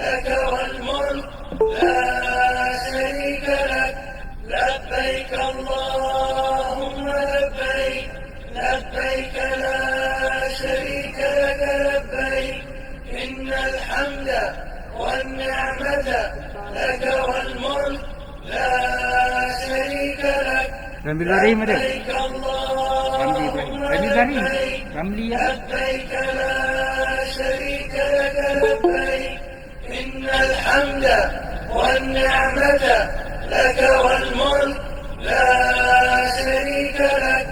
لك والملك لا شريك لك لبيك اللهم لبيك لبيك لا شريك لك لبيك إن الحمد والنعمة لك والملك لا شريك لك لبيك اللهم لبيك لبيك لا شريك لك لبيك إن الحمد والنعمة لك والملك لا شريك لك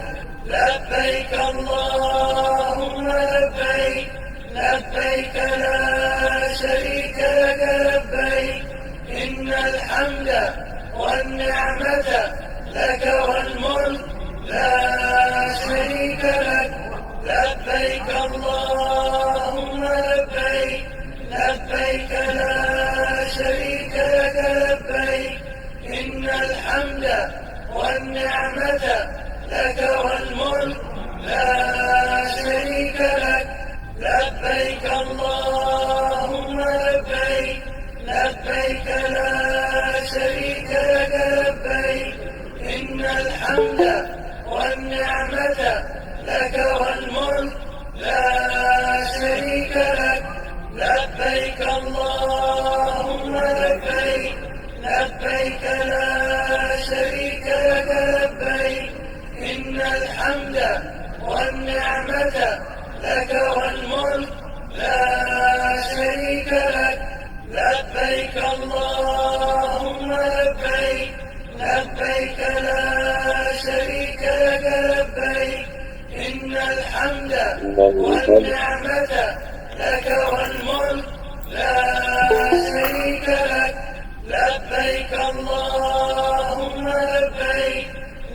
لبيك اللهم لبيك لبيك لا شريك لك لبيك إن الحمد والنعمة لك والملك لا شريك لك لبيك اللهم لبيك لبيك لا شريك لك لبيك إن الحمد والنعمة لك والملك لا شريك لك لبيك اللهم لبيك لبيك لا شريك لك لبيك إن الحمد والنعمة لك والملك لا شريك لك لبيك اللهم لبيك لبيك لا شريك لك لبيك إن الحمد والنعمة لك والملك لا شريك لك لبيك اللهم لبيك لبيك لا شريك لك لبيك إن الحمد والنعمة لك والملك لا شريك لك لبيك اللهم لبيك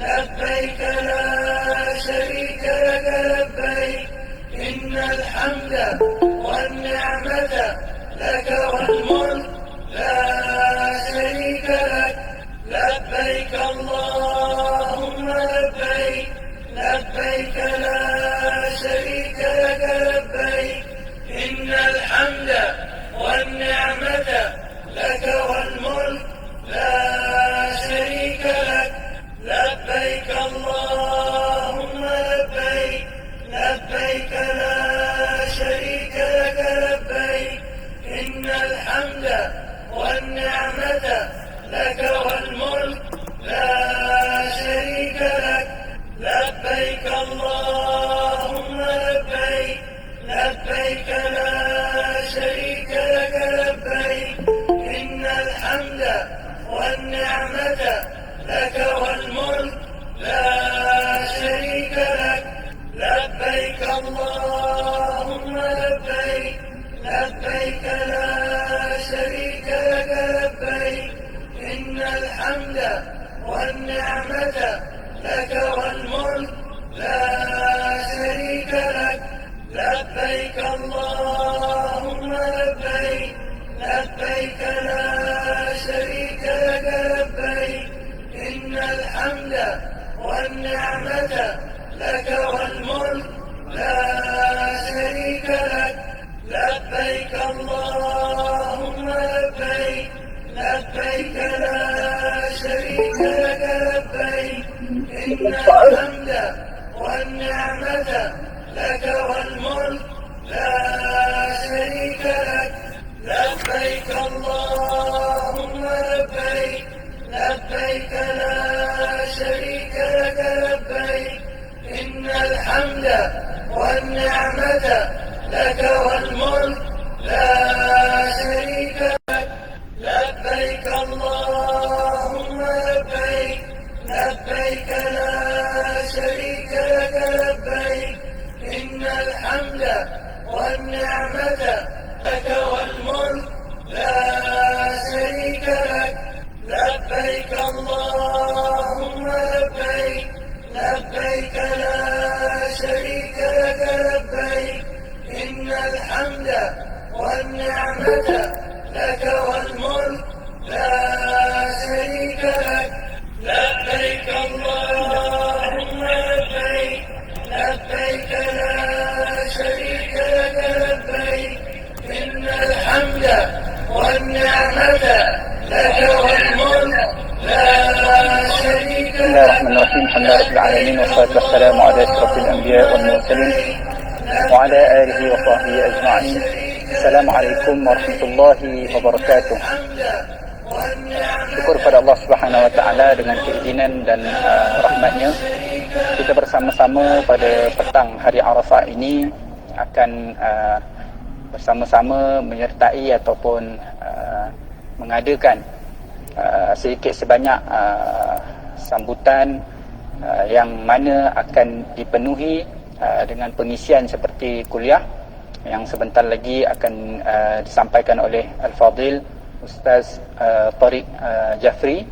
لبيك لا شريك لك لبيك إن الحمد والنعمة لك والملك لا شريك لك لبيك اللهم لبيك لبيك لا شريك لك لبيك إن الحمد والنعمة لك والملك لا شريك لك لبيك اللهم لبيك لبيك لا شريك لك لبيك إن الحمد والنعمة لك والملك لا شريك لك لبيك اللهم لبيك لبيك لا شريك لك لبيك إن الحمد والنعمة لك والملك لا شريك لك لبيك اللهم لبيك لبيك لا شريك لك لبيك إن الحمد والنعمة لك والملك لا شريك لك لبيك اللهم لبيك لبيك لا شريك لك لبيك إن الحمد والنعمة لك والملك لا شريك لك لبيك اللهم لبيك لبيك لا شريك لك لبيك إن الحمد والنعمة لك والملك لا شريك لك لبيك اللهم لبيك لبيك لا شريك لك لبيك إن الحمد والنعمة لك والملك لا شريك لك لبيك اللهم لبيك لبيك لا شريك لك لبيك إن الحمد والنعمة لك والملك لا شريك لك لبيك اللهم لبيك لبيك لا شريك لك لبيك إن الحمد والنعمة لك والملك لا شريك لك لبيك اللهم لبيك لبيك لا شريك لك لبيك إن الحمد والنعمة لك والملك لا شريك لك. بسم الله الرحمن الرحيم. الحمد لله رب العالمين والصلاة والسلام على أشرف الأنبياء والمرسلين وعلى آله وصحبه أجمعين. Assalamualaikum warahmatullahi wabarakatuh. Syukur pada Allah Subhanahu wa taala dengan keizinan dan rahmatnya, kita bersama-sama pada petang hari Arafah ini akan bersama-sama menyertai ataupun mengadakan sedikit sebanyak sambutan yang mana akan dipenuhi dengan pengisian seperti kuliah yang sebentar lagi akan disampaikan oleh Al-Fadil Ustaz Tariq Jafri.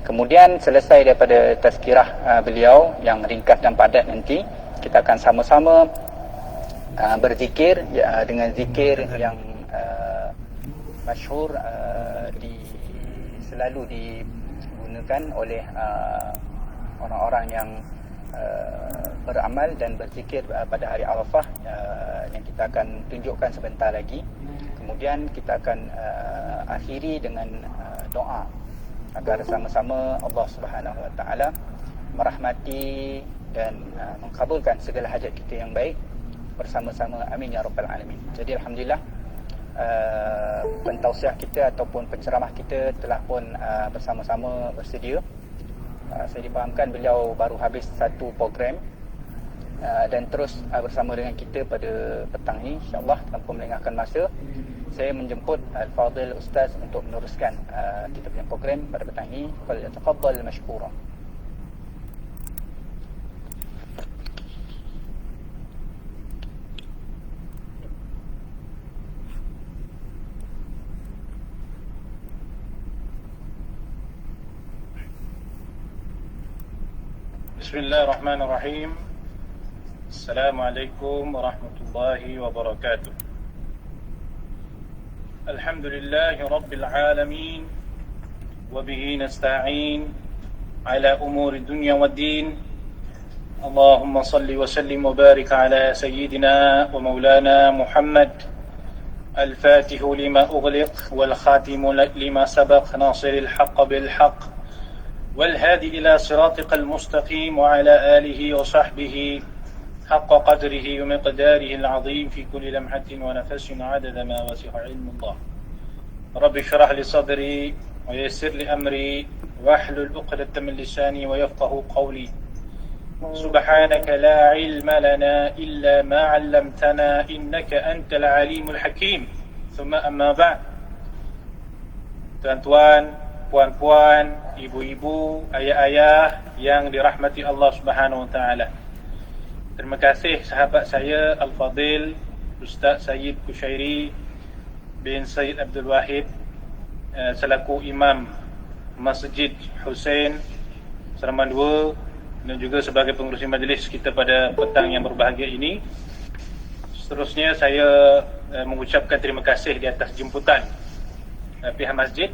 Kemudian selesai daripada tazkirah beliau yang ringkas dan padat, nanti kita akan sama-sama berzikir dengan zikir yang masyhur selalu digunakan oleh orang-orang yang beramal dan berzikir pada hari Arafah, yang kita akan tunjukkan sebentar lagi. Kemudian kita akan akhiri dengan doa agar sama-sama Allah Subhanahu wa taala merahmati dan mengabulkan segala hajat kita yang baik bersama-sama, amin ya rabbal alamin. Jadi alhamdulillah, pentausiah kita ataupun penceramah kita telah pun bersama-sama bersedia. Saya difahamkan beliau baru habis satu program dan terus bersama dengan kita pada petang ini, insyaAllah tanpa melengahkan masa, saya menjemput Al-Fadil Ustaz untuk meneruskan kita punya program pada petang ini. Falyatafaddal mashkura. Bismillahirrahmanirrahim. Assalamualaikum warahmatullahi wabarakatuh. Alhamdulillahi rabbil alamin, wa bihi nasta'in ala umuri dunya waddin. Allahumma salli wa sallim wa barik ala sayyidina wa maulana Muhammad, al-fatih lima ughliq wal khatim lima sabaq, nasiril haqq bil haqq والهادي إلى صراطك المستقيم وعلى آله وصحبه حق قدره ومقداره العظيم في كل لمحة ونفس عدد ما وسع علم الله. رب اشرح لي صدري ويسر لي أمري واحلل عقدة من لساني ويفقه قولي. سبحانك لا علم لنا إلا ما علمتنا إنك أنت العليم الحكيم. ثم أما بعد. Tuan-tuan, puan-puan, ibu-ibu, ayah-ayah yang dirahmati Allah Subhanahu wa taala. Terima kasih sahabat saya Al-Fadil Ustaz Sayyid Kushairi bin Sayyid Abdul Wahid selaku Imam Masjid Hussein Seraman 2 dan juga sebagai pengurusi majlis kita pada petang yang berbahagia ini. Seterusnya saya mengucapkan terima kasih di atas jemputan pihak masjid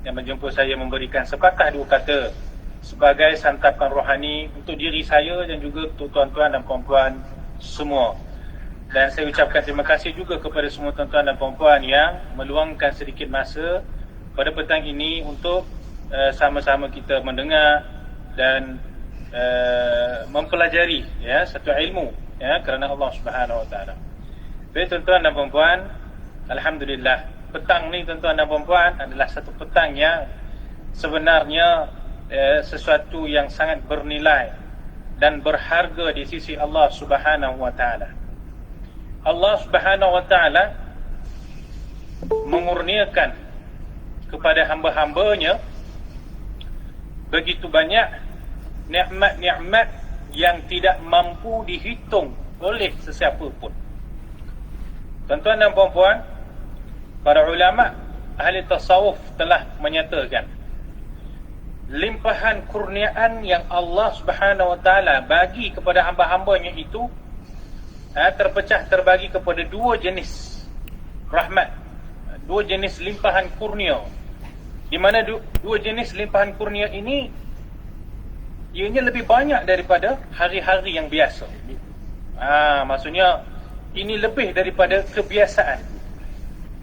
yang menjemput saya memberikan sepatah dua kata sebagai santapan rohani untuk diri saya dan juga untuk tuan-tuan dan puan-puan semua. Dan saya ucapkan terima kasih juga kepada semua tuan-tuan dan puan-puan yang meluangkan sedikit masa pada petang ini untuk sama-sama kita mendengar dan mempelajari satu ilmu kerana Allah Subhanahu wa taala. Baik tuan-tuan dan puan-puan, alhamdulillah, petang ni tuan-tuan dan puan-puan adalah satu petang yang sebenarnya sesuatu yang sangat bernilai dan berharga di sisi Allah Subhanahu wa taala. Allah Subhanahu wa taala mengurniakan kepada hamba-hambanya begitu banyak nikmat-nikmat yang tidak mampu dihitung oleh sesiapa pun. Tuan-tuan dan puan-puan, para ulama ahli tasawuf telah menyatakan limpahan kurniaan yang Allah Subhanahu wa taala bagi kepada hamba-hambanya itu terpecah terbagi kepada dua jenis rahmat, dua jenis limpahan kurnia, di mana dua jenis limpahan kurnia ini ianya lebih banyak daripada hari-hari yang biasa. Maksudnya ini lebih daripada kebiasaan.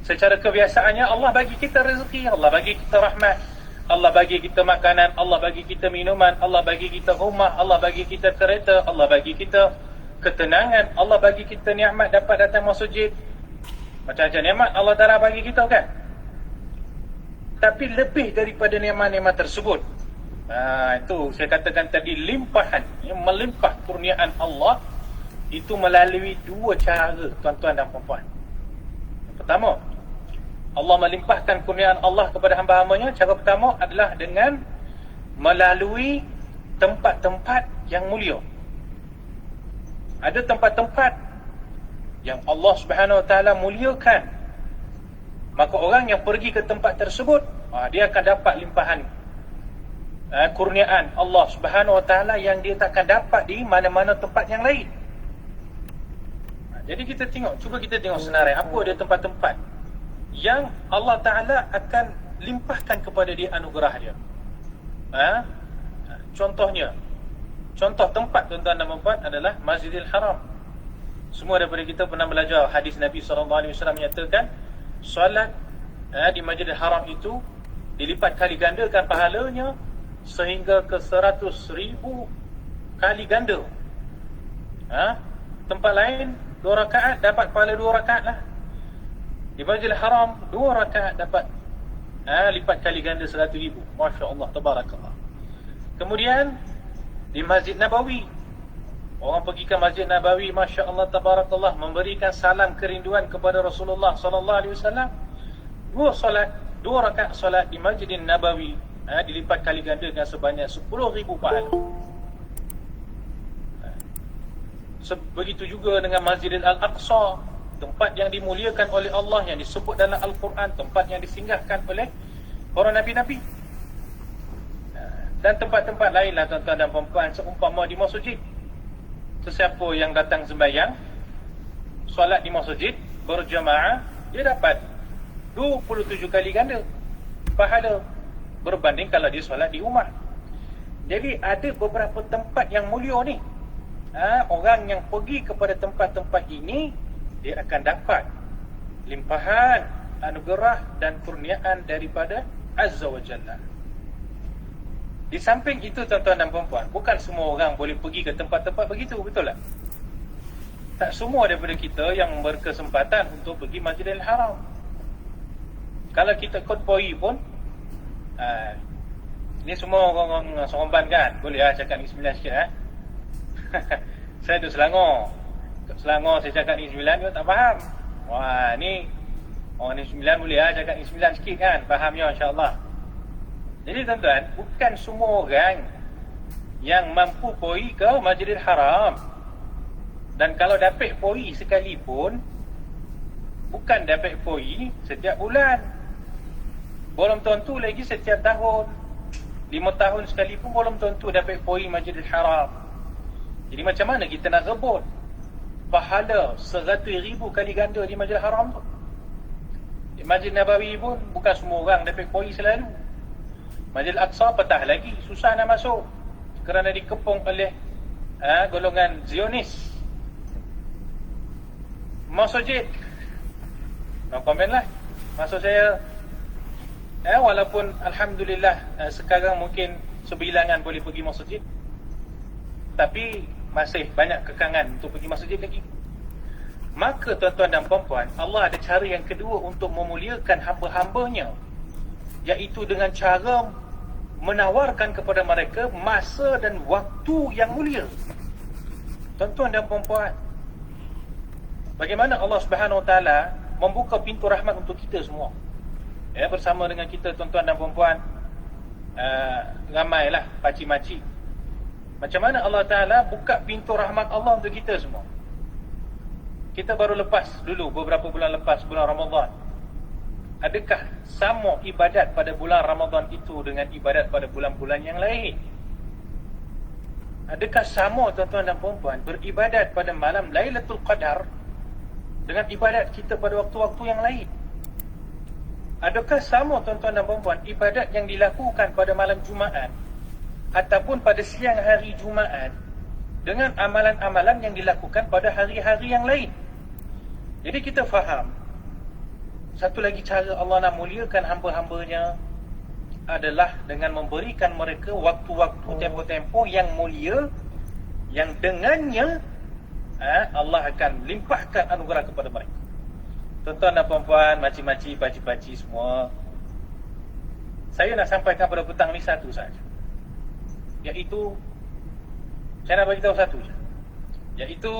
Secara kebiasaannya Allah bagi kita rezeki, Allah bagi kita rahmat, Allah bagi kita makanan, Allah bagi kita minuman, Allah bagi kita rumah, Allah bagi kita kereta, Allah bagi kita ketenangan, Allah bagi kita nikmat dapat datang masjid. Macam-macam nikmat Allah Ta'ala bagi kita kan. Tapi lebih daripada nikmat-nikmat tersebut, itu saya katakan tadi, limpahan, yang melimpah kurniaan Allah itu melalui dua cara, tuan-tuan dan puan-puan. Pertama, Allah melimpahkan kurniaan Allah kepada hamba-hambanya. Cara pertama adalah dengan melalui tempat-tempat yang mulia. Ada tempat-tempat yang Allah Subhanahu Wa Taala muliakan, maka orang yang pergi ke tempat tersebut, dia akan dapat limpahan kurniaan Allah Subhanahu Wa Taala yang dia takkan dapat di mana-mana tempat yang lain. Jadi kita tengok, cuba kita tengok senarai apa dia tempat-tempat yang Allah Ta'ala akan limpahkan kepada dia anugerah dia. Contohnya, contoh tempat tuan-tuan dan puan adalah Masjidil Haram. Semua daripada kita pernah belajar hadis Nabi SAW menyatakan solat di Masjidil Haram itu dilipat kali gandakan pahalanya sehingga ke 100,000 kali ganda. Tempat lain 2 rakaat dapat pahala 2 rakaat lah. Di Masjidil Haram 2 rakaat dapat lipat kali ganda 100,000. Masya Allah, tabarakallah. Kemudian di Masjid Nabawi, orang pergi ke Masjid Nabawi, Masya Allah, tabarakallah, memberikan salam kerinduan kepada Rasulullah SAW. 2 rakaat solat di Masjid Nabawi dilipat kali ganda dengan sebanyak 10,000 pahala. Begitu juga dengan Masjidil Al-Aqsa, tempat yang dimuliakan oleh Allah, yang disebut dalam Al-Quran, tempat yang disinggahkan oleh para Nabi-Nabi. Dan tempat-tempat lainlah tuan-tuan dan puan-puan, seumpama di masjid. Sesiapa yang datang sembahyang, solat di masjid berjamaah, dia dapat 27 kali ganda pahala berbanding kalau dia solat di rumah. Jadi ada beberapa tempat yang mulia ni. Orang yang pergi kepada tempat-tempat ini, dia akan dapat limpahan anugerah dan kurniaan daripada Azza wa Jalla. Di samping itu tuan-tuan dan puan-puan, bukan semua orang boleh pergi ke tempat-tempat begitu, betul tak? Tak semua daripada kita yang berkesempatan untuk pergi Masjidil Haram. Kalau kita konvoi pun, ni semua orang Seremban kan, boleh cakap ni 9 sikit. Saya duduk Selangor. Selangor saya cakap ni 9, dia tak faham. Wah, ni orang ni 9 boleh cakap ni 9 sikit kan, fahamnya insya-Allah. Jadi tuan-tuan, bukan semua orang yang mampu pergi ke Masjidil Haram. Dan kalau dapat pergi sekalipun, bukan dapat pergi setiap bulan. Belum tentu lagi setiap tahun. 5 tahun sekalipun belum tentu dapat pergi Masjidil Haram. Jadi macam mana kita nak rebut pahala 100,000 kali ganda di Masjidil Haram tu? Di Masjid Nabawi pun bukan semua orang dapat pergi selalu. Masjid Al-Aqsa petah lagi, susah nak masuk kerana dikepung oleh golongan Zionis. Masjid, no komen lah. Maksud saya, walaupun Alhamdulillah sekarang mungkin sebilangan boleh pergi masjid, tapi masih banyak kekangan untuk pergi masjid lagi. Maka tuan-tuan dan puan-puan, Allah ada cara yang kedua untuk memuliakan hamba-hambanya, iaitu dengan cara menawarkan kepada mereka masa dan waktu yang mulia. Tuan-tuan dan puan-puan, bagaimana Allah Subhanahu Wa Taala membuka pintu rahmat untuk kita semua. Bersama dengan kita tuan-tuan dan puan-puan, ramailah pakcik-makcik. Macam mana Allah Ta'ala buka pintu rahmat Allah untuk kita semua. Kita baru lepas dulu, beberapa bulan lepas, bulan Ramadan. Adakah sama ibadat pada bulan Ramadan itu dengan ibadat pada bulan-bulan yang lain? Adakah sama tuan-tuan dan puan-puan beribadat pada malam Lailatul Qadar dengan ibadat kita pada waktu-waktu yang lain? Adakah sama tuan-tuan dan puan-puan ibadat yang dilakukan pada malam Jumaat ataupun pada siang hari Jumaat dengan amalan-amalan yang dilakukan pada hari-hari yang lain? Jadi kita faham, Satu lagi cara Allah nak muliakan hamba-hambanya adalah dengan memberikan mereka waktu-waktu, tempoh-tempoh yang mulia, yang dengannya Allah akan limpahkan anugerah kepada mereka. Tuan-tuan dan puan-puan, makcik-makcik, pakcik-pakcik semua, saya nak sampaikan pada petang ni satu saja, iaitu saya nak bagi tahu satu je, iaitu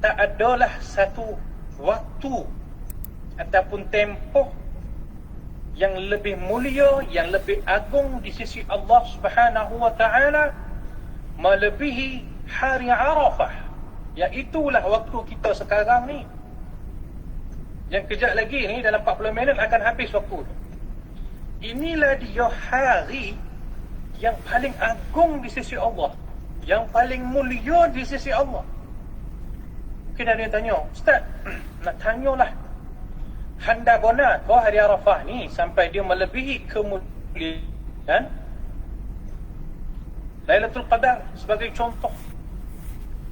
tak adalah satu waktu ataupun tempoh yang lebih mulia, yang lebih agung di sisi Allah Subhanahu wa taala melebihi hari Arafah. Iaitulah waktu kita sekarang ni. Yang kejap lagi ni, dalam 40 minit akan habis waktu tu. Inilah dia hari yang paling agung di sisi Allah, yang paling mulia di sisi Allah. Mungkin ada yang tanya, Ustaz, nak tanyalah, handa bona kau hari Arafah ni sampai dia melebihi kemuliaan Lailatul Qadar sebagai contoh.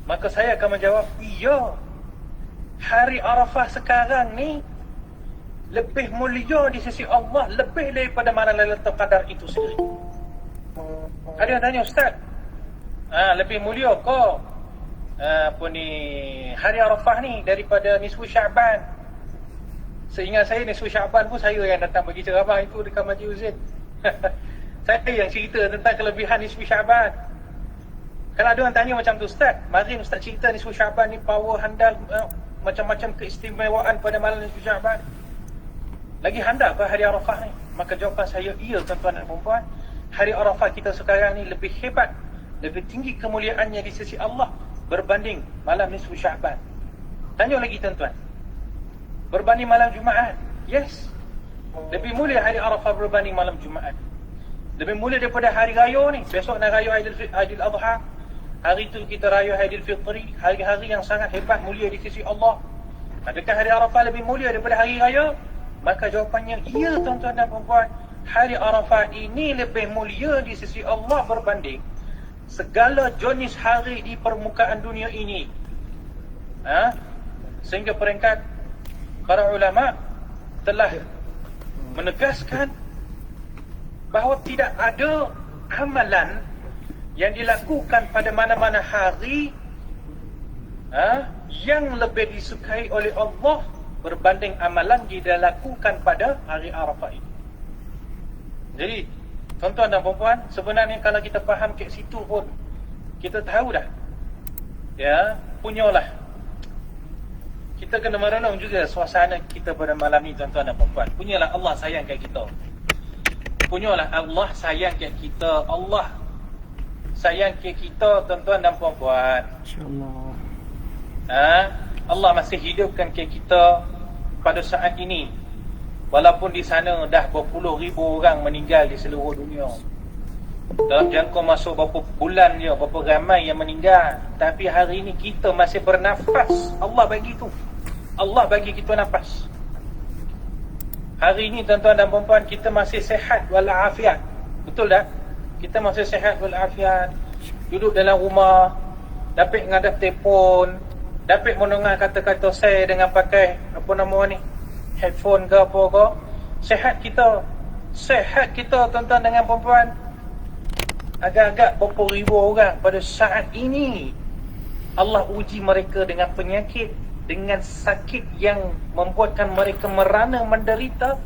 Maka saya akan menjawab, iya, hari Arafah sekarang ni lebih mulia di sisi Allah, lebih daripada mana Lailatul Qadar itu sendiri. Ada yang tanya, Ustaz, lebih mulia kau hari Arafah ni daripada nisfu Syaban? Seingat saya nisfu Syaban pun saya yang datang bagi ceramah itu dekat Masjid Uzin. Saya yang cerita tentang kelebihan nisfu Syaban. Kalau ada orang tanya macam tu, Ustaz, mari Ustaz cerita nisfu Syaban ni power handal, macam-macam keistimewaan pada malam nisfu Syaban. Lagi handal ke hari Arafah ni? Maka jawapan saya, iya tuan-tuan dan puan-puan, hari Arafah kita sekarang ni lebih hebat, lebih tinggi kemuliaannya di sisi Allah berbanding malam nisfu Syaban. Tanya lagi tuan-tuan, berbanding malam Jumaat? Yes, lebih mulia hari Arafah berbanding malam Jumaat. Lebih mulia daripada hari raya ni. Besok nak raya Aidil Adha, hari tu kita raya Aidil Fitri, hari-hari yang sangat hebat, mulia di sisi Allah. Adakah hari Arafah lebih mulia daripada hari raya? Maka jawapannya, iya tuan-tuan dan puan-puan, hari Arafah ini lebih mulia di sisi Allah berbanding segala jenis hari di permukaan dunia ini. Sehingga peringkat para ulama telah menegaskan bahawa tidak ada amalan yang dilakukan pada mana-mana hari yang lebih disukai oleh Allah berbanding amalan dilakukan pada hari Arafah ini. Jadi tuan-tuan dan puan-puan, sebenarnya kalau kita faham kat situ pun kita tahu dah, punyalah kita kena merenung juga suasana kita pada malam ni tuan-tuan dan puan-puan. Punyalah Allah sayang kat kita. Punyalah Allah sayang kat kita. Allah sayang kat kita tuan-tuan dan puan-puan. InsyaAllah. Allah masih hidupkan kat kita pada saat ini, walaupun di sana dah berpuluh ribu orang meninggal di seluruh dunia. Dalam jangka masa berapa bulan je, berapa ramai yang meninggal, tapi hari ini kita masih bernafas. Allah bagi tu, Allah bagi kita nafas. Hari ini tuan-tuan dan puan-puan, kita masih sehat walafiat. Betul tak? Kita masih sehat walafiat, duduk dalam rumah, dapat ngadap telefon, dapat mendengar kata-kata saya dengan pakai headphone ke apa ke. Sehat kita tuan-tuan dengan puan-puan. Agak-agak berapa ribu orang pada saat ini Allah uji mereka dengan penyakit, dengan sakit yang membuatkan mereka merana, menderita.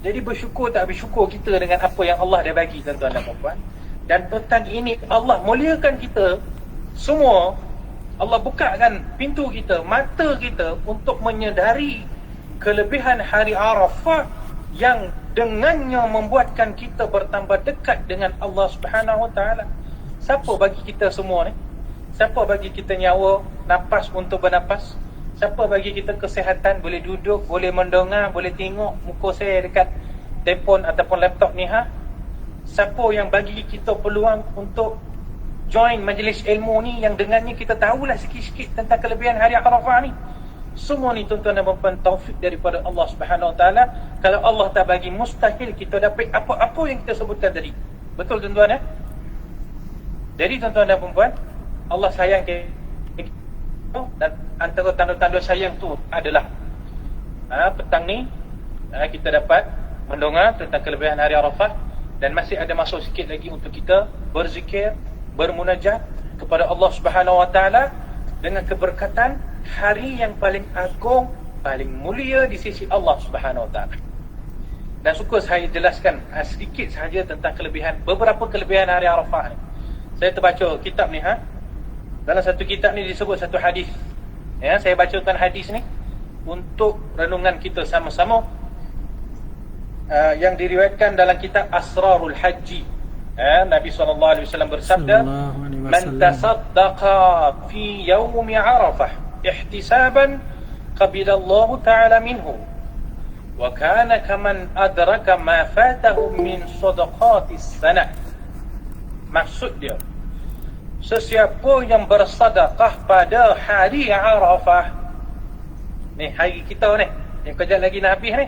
Jadi bersyukur tak bersyukur kita dengan apa yang Allah dah bagi tuan-tuan dan puan-puan. Dan petang ini Allah muliakan kita semua. Allah bukakan pintu kita, mata kita untuk menyedari kelebihan hari Arafah yang dengannya membuatkan kita bertambah dekat dengan Allah Subhanahu Wa Taala. Siapa bagi kita semua ni? Siapa bagi kita nyawa, nafas untuk bernafas? Siapa bagi kita kesihatan, boleh duduk, boleh mendengar, boleh tengok muka saya dekat telefon ataupun laptop ni? Siapa yang bagi kita peluang untuk join majlis ilmu ni, yang dengannya kita tahulah sikit-sikit tentang kelebihan hari Arafah ni? Semua ni tuan-tuan dan puan-puan taufik daripada Allah Subhanahu Wa Taala. Kalau Allah tak bagi, mustahil kita dapat apa-apa yang kita sebutkan tadi. Betul tuan-tuan Jadi tuan-tuan dan puan-puan, Allah sayang kita, dan antara tanda-tanda sayang tu adalah Petang ni kita dapat mendengar tentang kelebihan hari Arafah, dan masih ada masa sikit lagi untuk kita berzikir, bermunajat kepada Allah Subhanahu Wa Taala dengan keberkatan hari yang paling agung, paling mulia di sisi Allah Subhanahu Wa Taala. Dan suka saya jelaskan sedikit sahaja tentang beberapa kelebihan hari Arafah ni. Saya terbaca kitab ni, dalam satu kitab ni disebut satu hadis. Saya bacakan hadis ni untuk renungan kita sama-sama, yang diriwayatkan dalam kitab Asrarul Haji. Nabi SAW bersabda, "Man tasaddaqa fi yaumi Arafah ihtisaban qabila Allah Ta'ala minhu wa kana kaman adraka ma fatahu min sadaqatis sanah." Maksud dia, sesiapa yang bersedekah pada hari Arafah, ni hari kita ni, yang kejap lagi nak habis ni,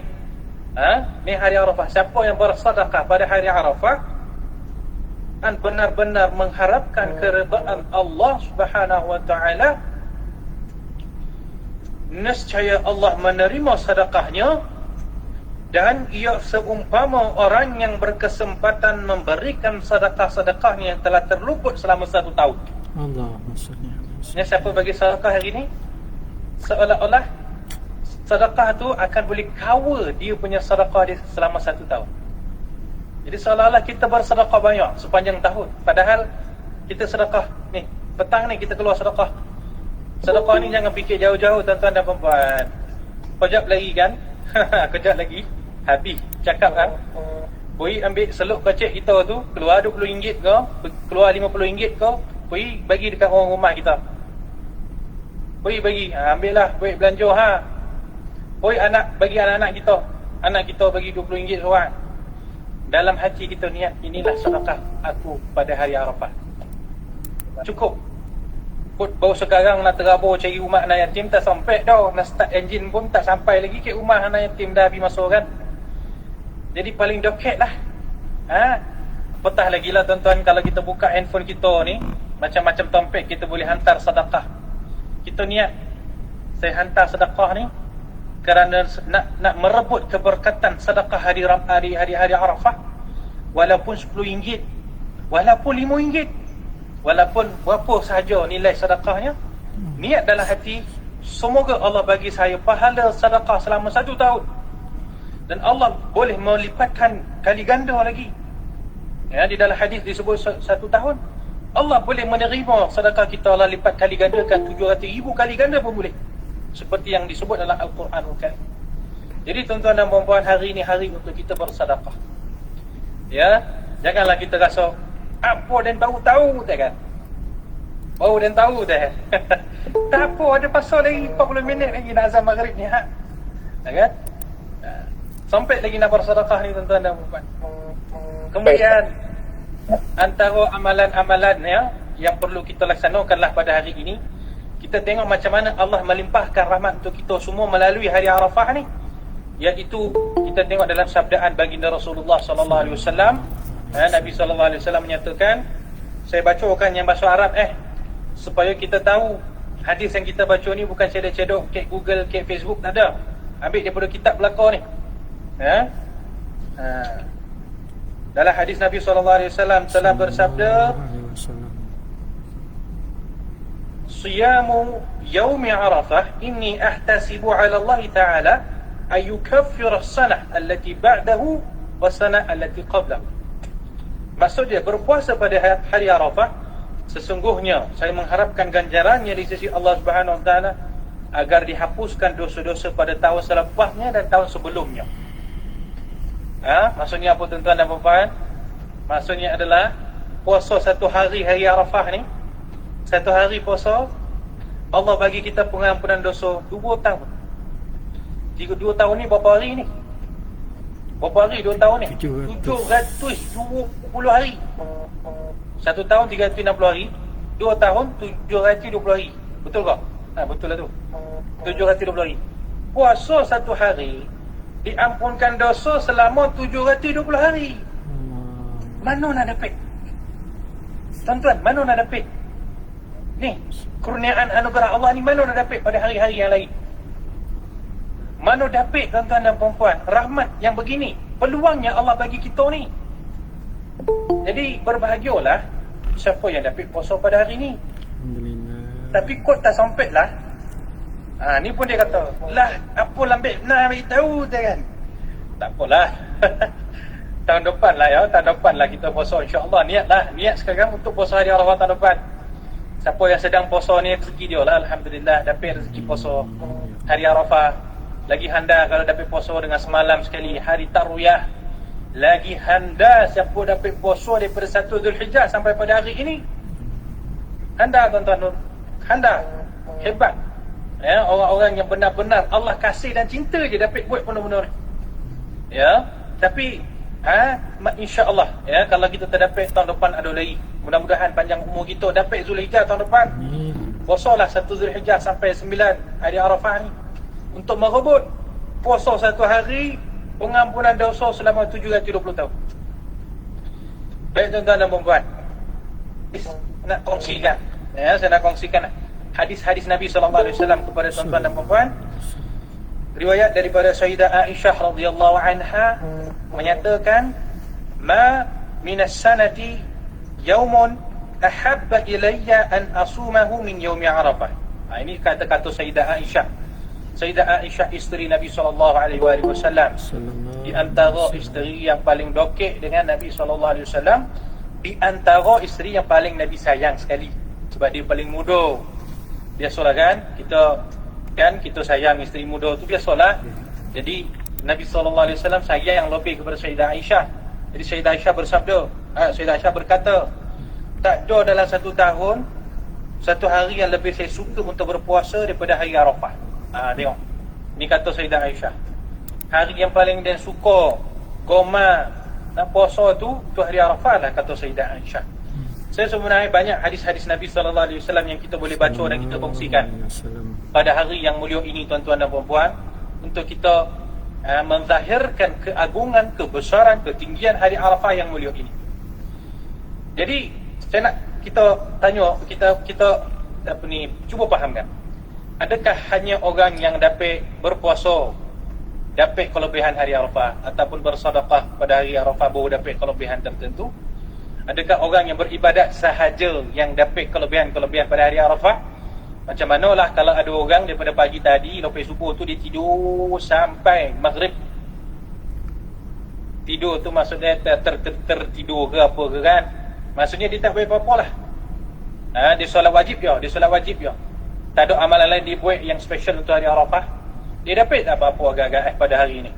ni hari Arafah. Siapa yang bersedekah pada hari Arafah dan benar-benar mengharapkan keridaan Allah Subhanahu Wa Taala, nescaya Allah menerima sedekahnya, dan ia seumpama orang yang berkesempatan memberikan sedekah-sedekahnya yang telah terluput selama 1 tahun. Allah maksudnya. Siapa bagi sedekah hari ni, seolah-olah sedekah tu akan boleh cover dia punya sedekah dia selama 1 tahun. Jadi seolah-olah kita bersedekah banyak sepanjang tahun, padahal kita sedekah ni, petang ni kita keluar sedekah. Sedekah ni jangan fikir jauh-jauh tuan-tuan dan puan-puan. Kejap lagi kan, kejap lagi habis cakap kan, pergi ambil seluk kecil kita tu, keluar RM20 ke, keluar RM50 ke, pergi bagi dekat orang rumah kita. Pergi bagi, ambil lah duit belanja Pergi bagi anak-anak kita. Anak kita bagi RM20 seorang. Dalam hati kita niat, inilah sedekah aku pada hari Arafah. Cukup. Baru sekarang nak terabur cari rumah anak yatim, tak sampai dah. Nak start engine pun tak sampai lagi ke rumah anak yatim, dah habis masa kan. Jadi paling dekat lah. Apatah lagi lah tuan-tuan, kalau kita buka handphone kita ni, macam-macam tempat kita boleh hantar sedekah. Kita niat, saya hantar sedekah ni kerana nak merebut keberkatan sedekah hari Arafah. Walaupun RM10, walaupun RM5, walaupun berapa sahaja nilai sedekahnya, niat dalam hati, semoga Allah bagi saya pahala sedekah selama 1 tahun, dan Allah boleh melipatkan kali ganda lagi. Di dalam hadis disebut 1 tahun Allah boleh menerima sedekah kita, Allah lipat kali gandakan 700,000 kali ganda pun boleh, seperti yang disebut dalam Al-Quranul Karim. Jadi tuan-tuan dan puan-puan, hari ini hari untuk kita bersedekah. Janganlah kita rasa apa dan baru tahu tak kan? Baru dan tahu dah. Tak apa, ada pasal lagi 40 minit lagi nak azan maghrib ni tak kan? Sampai lagi nak bersedekah ni tuan-tuan dan puan-puan. Kemudian antara amalan-amalan yang perlu kita laksanakanlah pada hari ini, kita tengok macam mana Allah melimpahkan rahmat untuk kita semua melalui hari Arafah ni, iaitu kita tengok dalam sabdaan baginda Rasulullah sallallahu alaihi wasallam. Nabi sallallahu alaihi wasallam menyatakan, saya bacakan yang bahasa Arab supaya kita tahu hadis yang kita baca ni bukan cedok-cedok kat Google, kat Facebook, tak ada. Ambil daripada kitab belaka ni. Dalam hadis Nabi SAW telah bersabda, Siyamu yaumi Arafah inni ahtasibu ala Allah Ta'ala ayukaffir as-sanah allati ba'dahu wa sanah allati qablahu. Maksud dia, berpuasa pada hari Arafah, sesungguhnya saya mengharapkan ganjarannya di sisi Allah Subhanahu Wa Ta'ala agar dihapuskan dosa-dosa pada tahun selepasnya dan tahun sebelumnya. Maksudnya apa tuan-tuan dan puan-puan? Maksudnya adalah puasa 1 hari Arafah ni, 1 hari puasa, Allah bagi kita pengampunan dosa 2 tahun. 2 tahun ni berapa hari ni? Berapa hari 2 tahun ni? 720 hari. 1 tahun 360 hari, 2 tahun 720 hari. Betul tak? Betul lah tu. 720 hari. Puasa 1 hari diampunkan dosa selama 720 hari. Mana nak dapat? Tuan-tuan, mana nak dapat? Ni, kurniaan anugerah Allah ni mana nak dapat pada hari-hari yang lain? Mana dapat tuan-tuan dan puan-puan rahmat yang begini, peluangnya Allah bagi kita ni. Jadi berbahagialah siapa yang dapat puasa pada hari ni. Alhamdulillah. Tapi kot tak sampai lah. Ni pun dia kata, lah apa lambat nak ambil tahu dia kan. Tak apalah. Tahun depan lah ya, tahun depan lah kita puasa insya-Allah. Niat sekarang untuk puasa hari Arafah tahun depan. Siapa yang sedang puasa ni rezeki dia lah, alhamdulillah dapat rezeki puasa hari Arafah. Lagi handa kalau dapat puasa dengan semalam sekali hari Tarwiyah. Lagi handa siapa dapat puasa daripada 1 Zulhijjah sampai pada hari ini. Handa tuan-tuan, handa hebat. Ya, orang-orang yang benar-benar Allah kasih dan cinta je dapat buat benda-benda ni. Ya, tapi insya-Allah ya, kalau kita terdapat tahun depan ada lagi. Mudah-mudahan panjang umur kita dapat Zulhijjah tahun depan. Puasalah 1 Zulhijjah sampai 9 hari Arafah ni. Untuk merebut puasa satu hari, pengampunan dosa selama 720 tahun. Baik tuan-tuan dan puan-puan, nak kongsikan ya, saya nak kongsikan hadis-hadis Nabi SAW kepada tuan-tuan dan puan-puan. Riwayat daripada Sayyidah Aisyah radhiyallahu anha menyatakan, ma minas sanati yaumun ahabba ilayya an asumahu min yaumi Arafah. Ini kata-kata Sayyidah Aisyah. Sayyidah Aisyah isteri Nabi SAW, di antara isteri yang paling dokek dengan Nabi SAW, di antara isteri yang paling Nabi sayang sekali, sebab dia paling muda. Biasalah kan kita sayang isteri muda tu biasalah. Jadi Nabi SAW sayang lebih kepada Sayyidah Aisyah. Jadi Sayyidah Aisyah bersabda, Sayyidah Aisyah berkata, tak ada dalam satu tahun satu hari yang lebih saya suka untuk berpuasa daripada hari Arafah. Tengok, ni kata Sayyidah Aisyah, hari yang paling dia suka goma nak puasa tu hari Arafah lah, kata Sayyidah Aisyah. Saya sebenarnya banyak hadis-hadis Nabi SAW yang kita boleh baca dan kita kongsikan pada hari yang mulia ini tuan-tuan dan puan-puan, untuk kita menzahirkan keagungan, kebesaran, ketinggian hari Arafah yang mulia ini. Jadi saya nak kita tanya, kita cuba fahamkan, adakah hanya orang yang dapat berpuasa dapat kelebihan hari Arafah, ataupun bersedekah pada hari Arafah baru dapat kelebihan tertentu? Adakah orang yang beribadat sahaja yang dapat kelebihan-kelebihan pada hari Arafah? Macam manalah kalau ada orang daripada pagi tadi lepas subuh tu dia tidur sampai maghrib. Tidur tu maksudnya tertidur ke apa ke kan? Maksudnya dia tak buat apa-apa lah. Dia solat wajib je, tak ada amalan lain dia buat yang special untuk hari Arafah. Dia dapat tak apa-apa agak-agak pada hari ini.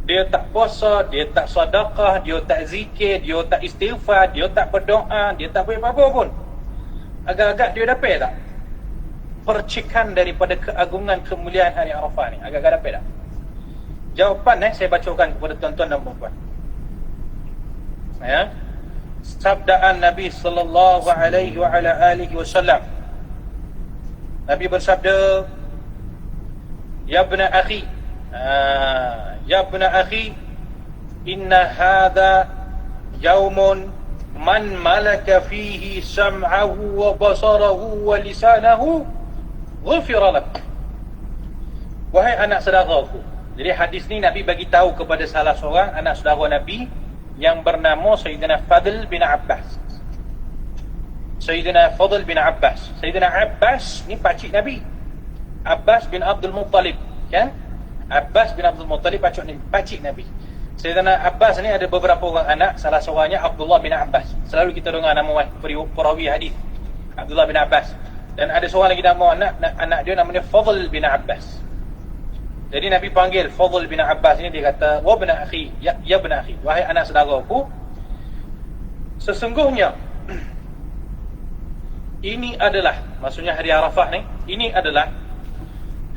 Dia tak puasa, dia tak sedekah, dia tak zikir, dia tak istighfar, dia tak berdoa, dia tak buat apa-apa pun. Agak-agak dia dapat tak percikan daripada keagungan kemuliaan hari Arafah ni? Agak-agak dapat tak? Jawapan saya bacakan kepada tuan-tuan dan puan-puan. Ya. Sabdaan Nabi sallallahu alaihi wa ala alihi wasallam. Nabi bersabda, ya ibna akhi, ya ibna akhi, inna hadha yaumun man malaka fihi sam'ahu wa basarahu wa lisanahu ghufira lak. Wahai anak saudaraku. Jadi hadis ni Nabi bagi tahu kepada salah seorang anak saudara Nabi yang bernama Sayyidina Fadl bin Abbas. Sayyidina Fadl bin Abbas. Sayyidina Abbas ni pakcik Nabi. Abbas bin Abdul Muttalib, kan? Abbas bin Abdul Muttalib pakcik Nabi. Sayyidina Abbas ni ada beberapa orang anak, salah seorangnya Abdullah bin Abbas. Selalu kita dengar nama perawi hadis Abdullah bin Abbas. Dan ada seorang lagi nama anak dia namanya Fadl bin Abbas. Jadi Nabi panggil Fadl bin Abbas ni, dia kata, wa ibn akhi, ya ibn akhi, wahai anak saudaraku, sesungguhnya ini adalah, maksudnya hari Arafah ni, ini adalah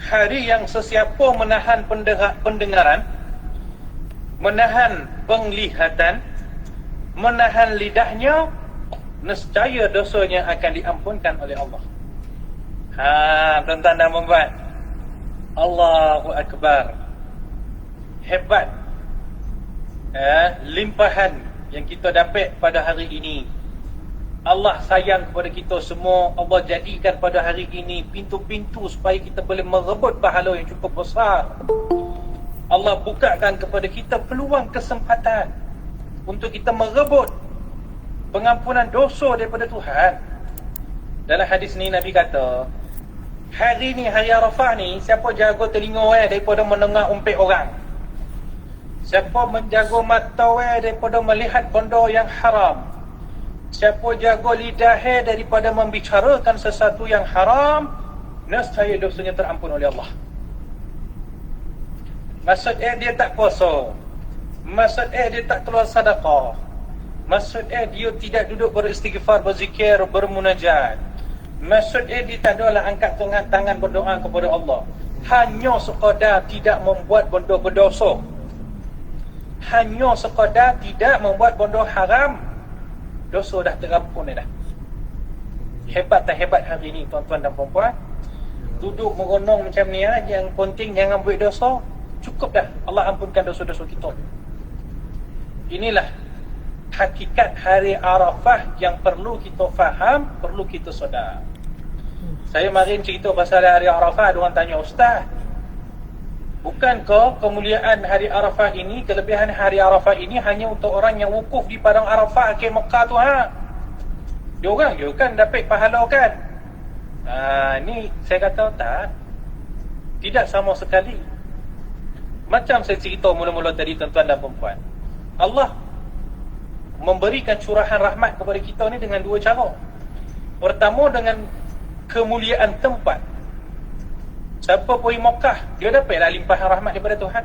hari yang sesiapa menahan pendengaran, menahan penglihatan, menahan lidahnya, nescaya dosanya akan diampunkan oleh Allah. Tuan-tuan dan puan-puan, Allahu Akbar. Hebat limpahan yang kita dapat pada hari ini. Allah sayang kepada kita semua. Allah jadikan pada hari ini pintu-pintu supaya kita boleh merebut pahala yang cukup besar. Allah bukakan kepada kita peluang kesempatan untuk kita merebut pengampunan dosa daripada Tuhan. Dalam hadis ni Nabi kata, hari ni, hari Arafah ni, siapa jaga telinga daripada mendengar umpit orang, siapa menjaga mata daripada melihat benda yang haram, siapa jaga lidah daripada membicarakan sesuatu yang haram, nescaya dosanya terampun oleh Allah. Maksud dia tak puasa, maksud dia tak keluar sedekah, maksud dia tidak duduk beristighfar, berzikir, bermunajat, maksud dia tak adalah angkat tangan berdoa kepada Allah. Hanya sekadar tidak membuat benda berdosa, hanya sekadar tidak membuat benda haram, dosa dah terampun dah. Hebat tak hebat hari ni tuan-tuan dan puan-puan? Duduk merenung macam ni, yang penting jangan buat dosa, cukup dah Allah ampunkan dosa-dosa kita. Inilah hakikat hari Arafah yang perlu kita faham, perlu kita sedar. Saya marin cerita pasal hari Arafah, ada orang tanya, Ustaz, bukankah kemuliaan hari Arafah ini, kelebihan hari Arafah ini hanya untuk orang yang wukuf di padang Arafah ke Mekah tu Dia orang je kan dapat pahala kan? Ni saya kata tak. Tidak sama sekali. Macam saya cerita mula-mula tadi tuan-tuan dan perempuan, Allah memberikan curahan rahmat kepada kita ni dengan dua cara. Pertama, dengan kemuliaan tempat. Siapa pergi Mekah, dia dapatlah limpahan rahmat daripada Tuhan.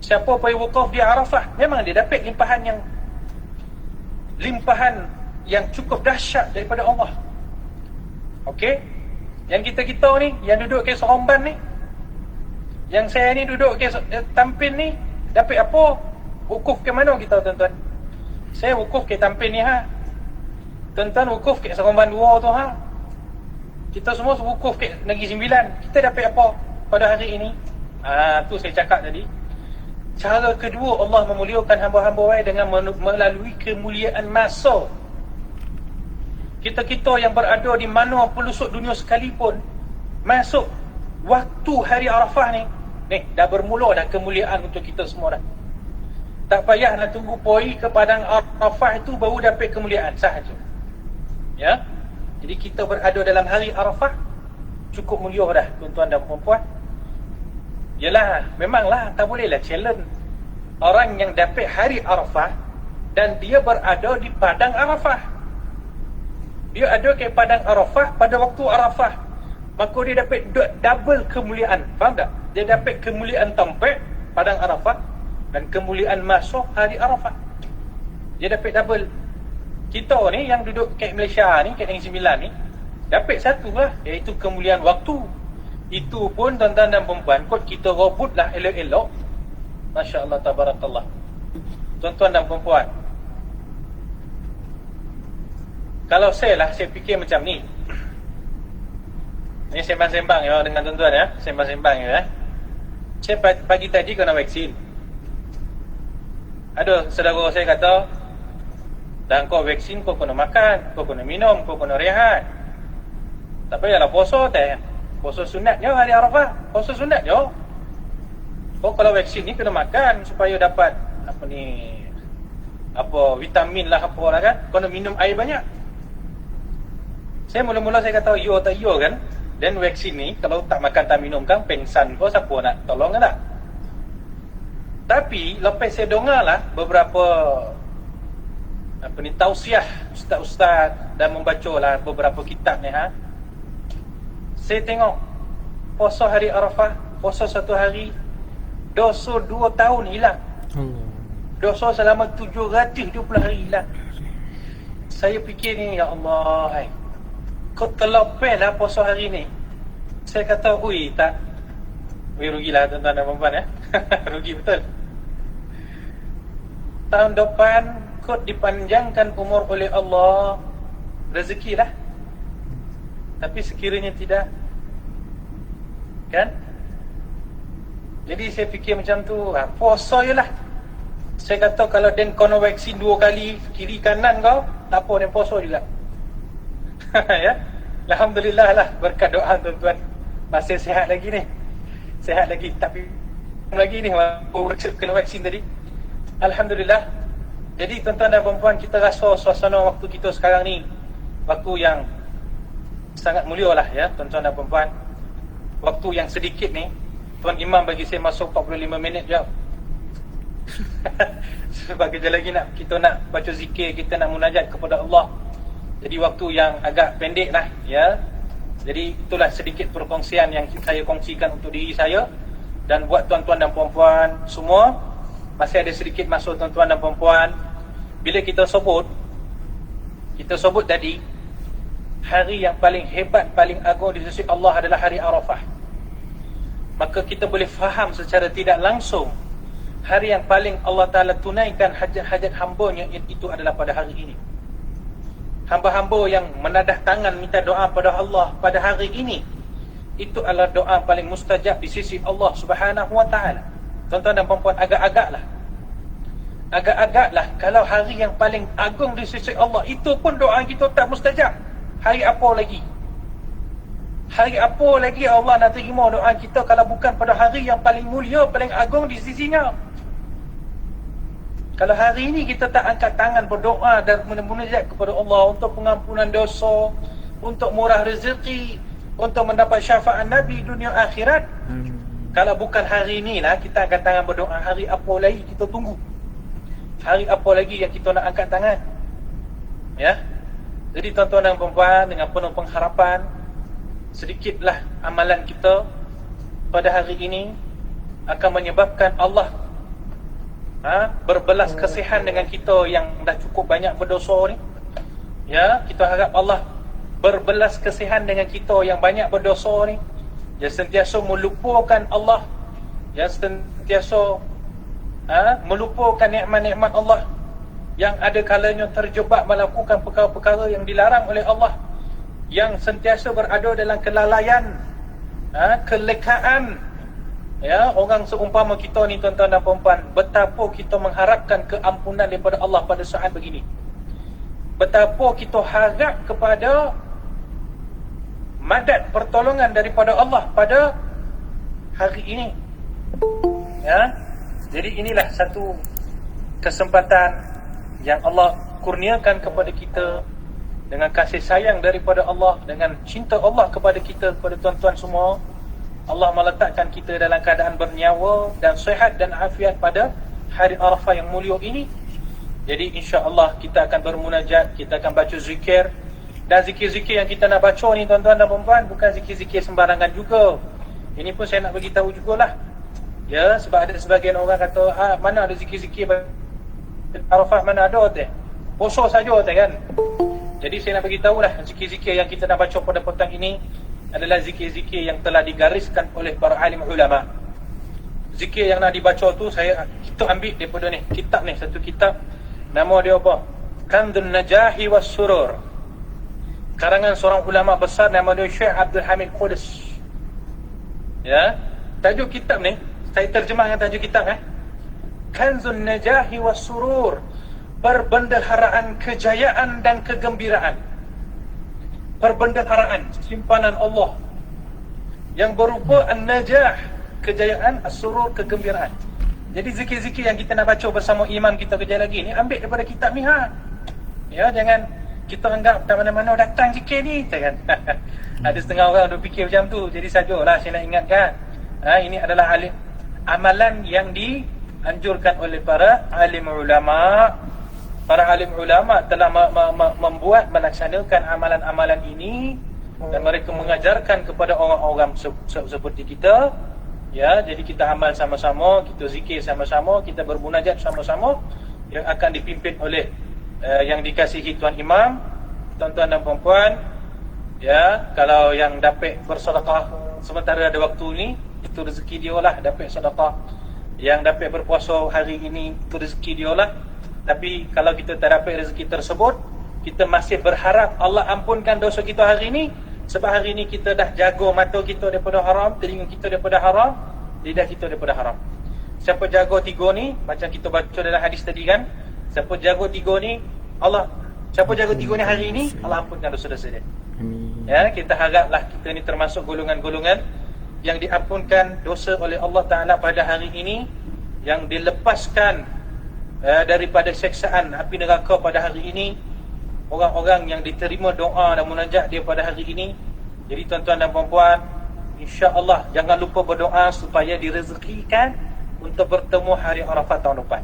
Siapa pergi wukuf di Arafah, memang dia dapat limpahan yang cukup dahsyat daripada Allah. Okey? Yang kita ni, yang duduk ke Seremban ni, yang saya ni duduk ke Tampin ni, dapat apa? Wukuf ke mana kita tuan-tuan? Saya wukuf ke Tampin ni Tuan-tuan wukuf ke Seremban 2 tu Kita semua wukuf ke Negeri Sembilan. Kita dapat apa pada hari ini? Tu saya cakap tadi. Cara kedua Allah memuliakan hamba-hamba dengan melalui kemuliaan masa. Kita yang berada di mana pelosok dunia sekalipun, masuk waktu hari Arafah ni, dah bermula dah kemuliaan untuk kita semua dah. Tak payah nak tunggu pergi ke padang Arafah itu baru dapat kemuliaan sahaja. Ya. Jadi kita berada dalam hari Arafah cukup mulia dah tuan-tuan dan puan-puan. Yalah, memanglah tak bolehlah challenge orang yang dapat hari Arafah dan dia berada di padang Arafah. Dia ada ke padang Arafah pada waktu Arafah, maka dia dapat double kemuliaan. Faham tak? Dia dapat kemuliaan tempat padang Arafah dan kemuliaan masa hari Arafah. Dia dapat double. Kita ni yang duduk kat Malaysia ni, kat Negeri Sembilan ni, dapat satu lah, iaitu kemuliaan waktu. Itu pun tuan-tuan dan perempuan, kot kita rebutlah elok-elok. Masya Allah, tabarakallah. Tuan-tuan dan perempuan, kalau saya fikir macam ni. Ini sembang-sembang ya dengan tuan-tuan ya. Sembang-sembang ya. Saya pagi tadi kena vaksin. Ada saudara saya kata, dan kau vaksin, kau kena makan, kau kena minum, kau kena rehat. Tak payahlah puasa teh. Puasa sunat je hari Arafah. Puasa sunat je. Kau kalau vaksin ni kena makan supaya dapat vitamin lah apalah kan. Kau kena minum air banyak. Saya mula-mula saya kata yo tak yo kan. Dan vaksin ni kalau tak makan tak minum kan pengsan kau, siapa nak tolong kan tak? Tapi lepas saya dengar lah beberapa tausiah ustaz-ustaz dan membaca lah beberapa kitab ni saya tengok puasa hari Arafah, puasa satu hari, dosa 2 tahun hilang. Dosa selama 720 hari hilang. Saya fikir ni, ya Allah, kau terlepas lah puasa hari ni. Saya kata, rugilah tuan-tuan dan puan-puan ya. Rugi betul. Tahun depan kot dipanjangkan umur oleh Allah, rezeki lah. Tapi sekiranya tidak, kan? Jadi saya fikir macam tu, puasa je lah. Saya kata kalau dan kena vaksin 2 kali kiri kanan kau, tak apa dia puasa juga. Ya. Alhamdulillah lah berkat doa tuan-tuan. Masih sihat lagi ni. Sihat lagi, tapi lagi ni baru kena vaksin tadi. Alhamdulillah. Jadi tuan-tuan dan puan-puan, kita rasa suasana waktu kita sekarang ni waktu yang sangat mulia lah ya tuan-tuan dan puan-puan. Waktu yang sedikit ni, Tuan Imam bagi saya masuk 45 minit je. Sebab kejap lagi kita nak baca zikir, kita nak munajat kepada Allah. Jadi waktu yang agak pendek lah ya. Jadi itulah sedikit perkongsian yang saya kongsikan untuk diri saya. Dan buat tuan-tuan dan puan-puan semua, masih ada sedikit masa tuan-tuan dan puan-puan. Bila kita sebut tadi, hari yang paling hebat, paling agung di sisi Allah adalah hari Arafah. Maka kita boleh faham secara tidak langsung, hari yang paling Allah Ta'ala tunaikan hajat-hajat hambanya itu adalah pada hari ini. Hamba-hamba yang menadah tangan minta doa pada Allah pada hari ini, itu adalah doa paling mustajab di sisi Allah Subhanahu Wa Ta'ala. Tuan-tuan dan puan-puan, agak-agaklah kalau hari yang paling agung di sisi Allah itu pun doa kita tak mustajab, hari apa lagi? Hari apa lagi Allah nak terima doa kita kalau bukan pada hari yang paling mulia, paling agung di sisinya? Kalau hari ini kita tak angkat tangan berdoa dan munajat kepada Allah untuk pengampunan dosa, untuk murah rezeki, untuk mendapat syafaat Nabi dunia akhirat, kalau bukan hari ini lah kita angkat tangan berdoa, hari apa lagi kita tunggu? Hari apa lagi yang kita nak angkat tangan? Ya. Jadi tuan-tuan dan puan-puan, dengan penuh pengharapan, sedikitlah amalan kita pada hari ini akan menyebabkan Allah berbelas kasihan dengan kita yang dah cukup banyak berdosa ni. Ya, kita harap Allah berbelas kasihan dengan kita yang banyak berdosa ni. Yang sentiasa melupakan Allah, yang sentiasa melupakan nikmat-nikmat Allah, yang ada kalanya terjebak melakukan perkara-perkara yang dilarang oleh Allah, yang sentiasa berada dalam kelalaian, kelekaan. Ya, orang seumpama kita ni tuan-tuan dan puan-puan, betapa kita mengharapkan keampunan daripada Allah pada saat begini. Betapa kita harap kepada madad pertolongan daripada Allah pada hari ini. Ya. Jadi inilah satu kesempatan yang Allah kurniakan kepada kita, dengan kasih sayang daripada Allah, dengan cinta Allah kepada kita, kepada tuan-tuan semua. Allah meletakkan kita dalam keadaan bernyawa dan sihat dan afiat pada hari Arafah yang mulia ini. Jadi insya-Allah kita akan bermunajat, kita akan baca zikir. Dan zikir-zikir yang kita nak baca ni tuan-tuan dan puan-puan, bukan zikir-zikir sembarangan juga. Ini pun saya nak bagi tahu jugalah. Ya, sebab ada sebagian orang kata, mana ada zikir-zikir Arafah, mana ada teh? Puasa saja teh kan. Jadi saya nak bagi tahulah, zikir-zikir yang kita nak baca pada petang ini adalah zikir-zikir yang telah digariskan oleh para alim ulama. Zikir yang nak dibaca tu kita ambil daripada ni, kitab ni, satu kitab, nama dia apa? Kanzun Najahi was Surur. Karangan seorang ulama besar nama dia Syekh Abdul Hamid Qudus. Ya, tajuk kitab ni saya terjemahkan tajuk kitab Kanzun Najahi was Surur, perbendaharaan kejayaan dan kegembiraan. Perbendaharaan, simpanan Allah yang berupa an-najah, kejayaan, as-surur, kegembiraan. Jadi zikir-zikir yang kita nak baca bersama imam kita kejap lagi ni, ambil daripada kitab ni Ya, jangan kita anggap tak mana-mana datang zikir ni kan. Ada setengah orang duk fikir macam tu. Jadi sajalah saya nak ingatkan, ini adalah amalan yang dianjurkan oleh para alim ulama. Para alim ulama telah membuat, melaksanakan amalan-amalan ini, dan mereka mengajarkan kepada orang-orang seperti kita. Ya, jadi kita amal sama-sama, kita zikir sama-sama, kita bermunajat sama-sama, yang akan dipimpin oleh yang dikasihi Tuan Imam. Tuan-tuan dan puan-puan, ya, kalau yang dapat bersedekah sementara ada waktu ni, itu rezeki dia lah dapat sedekah. Yang dapat berpuasa hari ini, itu rezeki dia lah. Tapi kalau kita tak dapat rezeki tersebut, kita masih berharap Allah ampunkan dosa kita hari ini. Sebab hari ini kita dah jaga mata kita daripada haram, telinga kita daripada haram, lidah kita daripada haram. Siapa jaga tiga ni, macam kita baca dalam hadis tadi kan, siapa jaga tiga ni, Allah Siapa jaga 3 ni hari ini, Allah ampunkan dosa-dosa dia. Amin. Ya, kita haraplah kita ni termasuk golongan-golongan yang diampunkan dosa oleh Allah Ta'ala pada hari ini, yang dilepaskan daripada seksaan api neraka pada hari ini, orang-orang yang diterima doa dan munajat dia pada hari ini. Jadi tuan-tuan dan puan-puan, insya-Allah jangan lupa berdoa supaya direzekikan untuk bertemu hari Arafah tahun depan.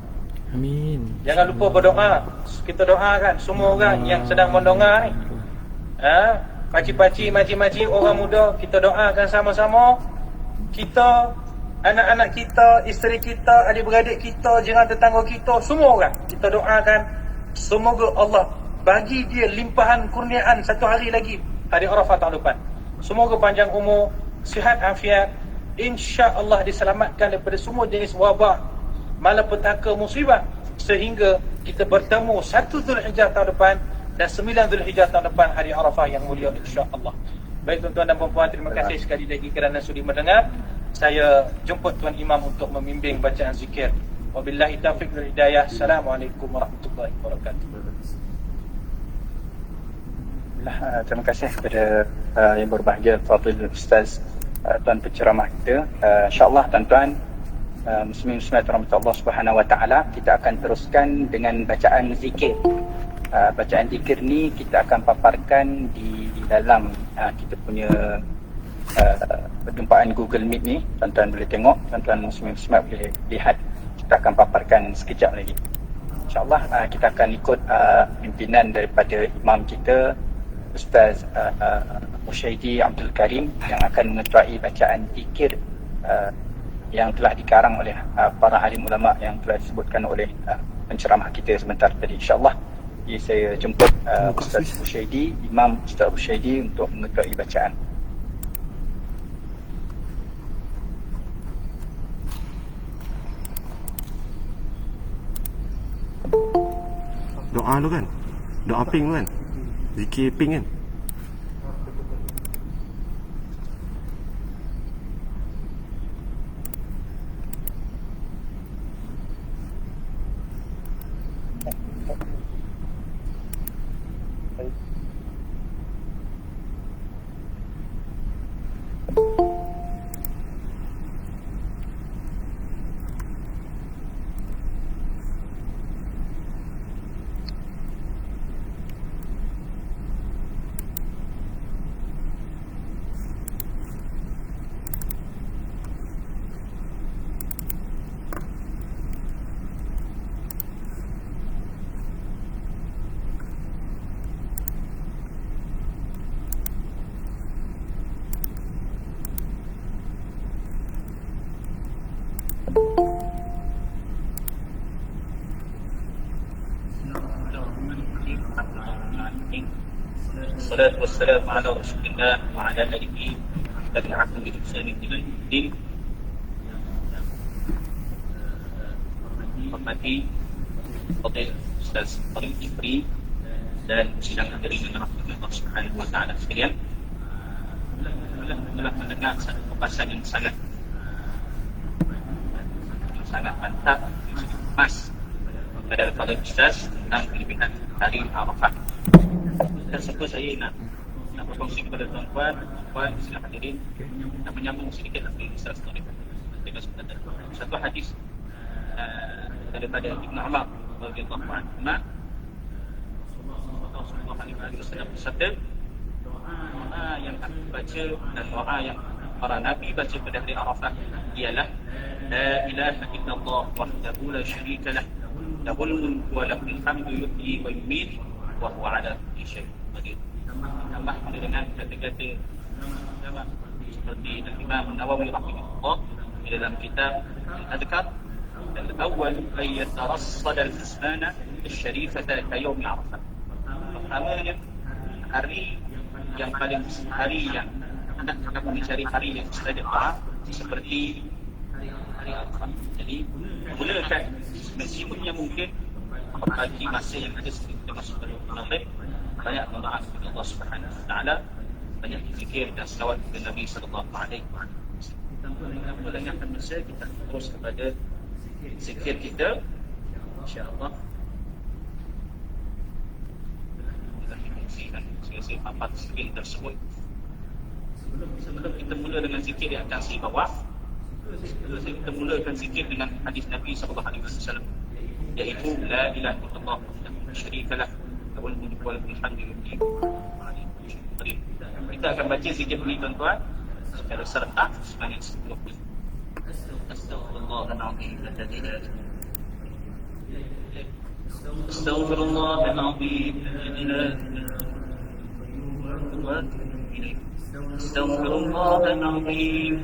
Amin. Jangan lupa berdoa. Kita doakan semua orang yang sedang mendengar ni. Pakcik-pakcik, makcik-makcik, orang muda, kita doakan sama-sama. Kita, anak-anak kita, isteri kita, adik-beradik kita, jiran tetangga kita, semua orang, kita doakan semoga Allah bagi dia limpahan kurniaan satu hari lagi hari Arafah tahun depan. Semoga panjang umur, sihat afiat, insya-Allah diselamatkan daripada semua jenis wabak, malapetaka, musibah, sehingga kita bertemu 1 Zulhijjah tahun depan dan 9 Zulhijjah tahun depan hari Arafah yang mulia, insya-Allah. Baik tuan-tuan dan puan-puan, terima kasih sekali lagi kerana sudi mendengar. Saya jemput Tuan Imam untuk membimbing bacaan zikir. Wabillahi taufiq wal hidayah. Assalamualaikum warahmatullahi wabarakatuh. Terima kasih kepada yang berbahagia Fadil Ustaz, Tuan penceramah kita. InsyaAllah tuan-tuan, muslimin-muslimat rahmat Allah Subhanahu Wa Taala, kita akan teruskan dengan bacaan zikir. Bacaan zikir ni kita akan paparkan di dalam kita punya perjumpaan Google Meet ni. Tuan-tuan boleh tengok, tuan-tuan muslimin-muslimat boleh lihat. Kita akan paparkan sekejap lagi. InsyaAllah kita akan ikut pimpinan daripada imam kita, Ustaz Musyaidi Abdul Karim, yang akan mengetuai bacaan zikir yang telah dikarang oleh para alim ulama yang telah disebutkan oleh penceramah kita sebentar tadi, insyaAllah. Jadi saya jemput Ustaz Musyaidi, Imam Ustaz Musyaidi, untuk mengetuai bacaan. Doa tu kan? Doa ping tu kan? Zikir ping kan? Wassalatu wassalamu ala rasulillah wa ala alihi wa tabi'ahu bi ihsan ila yaumil. Hormati Fadil Ustaz Farid Jifri dan sidang hadirin yang dirahmati Allah Subhanahu wa taala sekalian. Telah mendengar satu papasan yang sangat mantap, emas pada Fadil Ustaz tentang kelebihan hari Arafah. Dan siapa saya nak berkongsi kepada tuan-tuan, sidang hadirin, nak menyambung sedikit apa yang Ustaz tadi dengan sebenarnya satu hadis daripada Ibn Umar radhiyallahu anhu. Rasulullah sallallahu alaihi wasallam bersabda, doa yang aku baca dan doa yang para nabi baca pada hari Arafah ialah la ilaha illallah wahdahu la syarika lah, lahul mulku wa lahul hamdu yuhyi wa yumiit wa huwa ala kulli syai'in qadir. Tambah dengan kata-kata ulama seperti Imam Nawawi rahimahullah di dalam kitab Al-Adhkar, al-awwal ay yatarassad al-azmana al-sharifata ka yawm Arafah. Pertamanya, hari yang anak akan mencari hari yang mustajab seperti hari Arafah. Jadi mulakan maksimumnya mungkin bagi masa yang ada sebelum kita masuk ke Maghrib, banyak berdoa kepada Allah Subhanahu Wa Taala, banyak berzikir dan selawat kepada Nabi sallallahu alaihi wasallam. Tanpa melengahkan masa, kita terus kepada zikir kita, insya-Allah. kongsikan sesi papan skrin tersebut. Sebelum kita mula dengan zikir di atas di bawah, kita mulakan zikir dengan hadis Nabi SAW, iaitu la ilaha illallah la syarikalah lahul mulku wa lahul hamdu Kita akan baca zikir ini tuan-tuan secara serentak sebanyak 10 kali. Astaghfirullahaladzim Astaghfirullahaladzim Astaghfirullahaladzim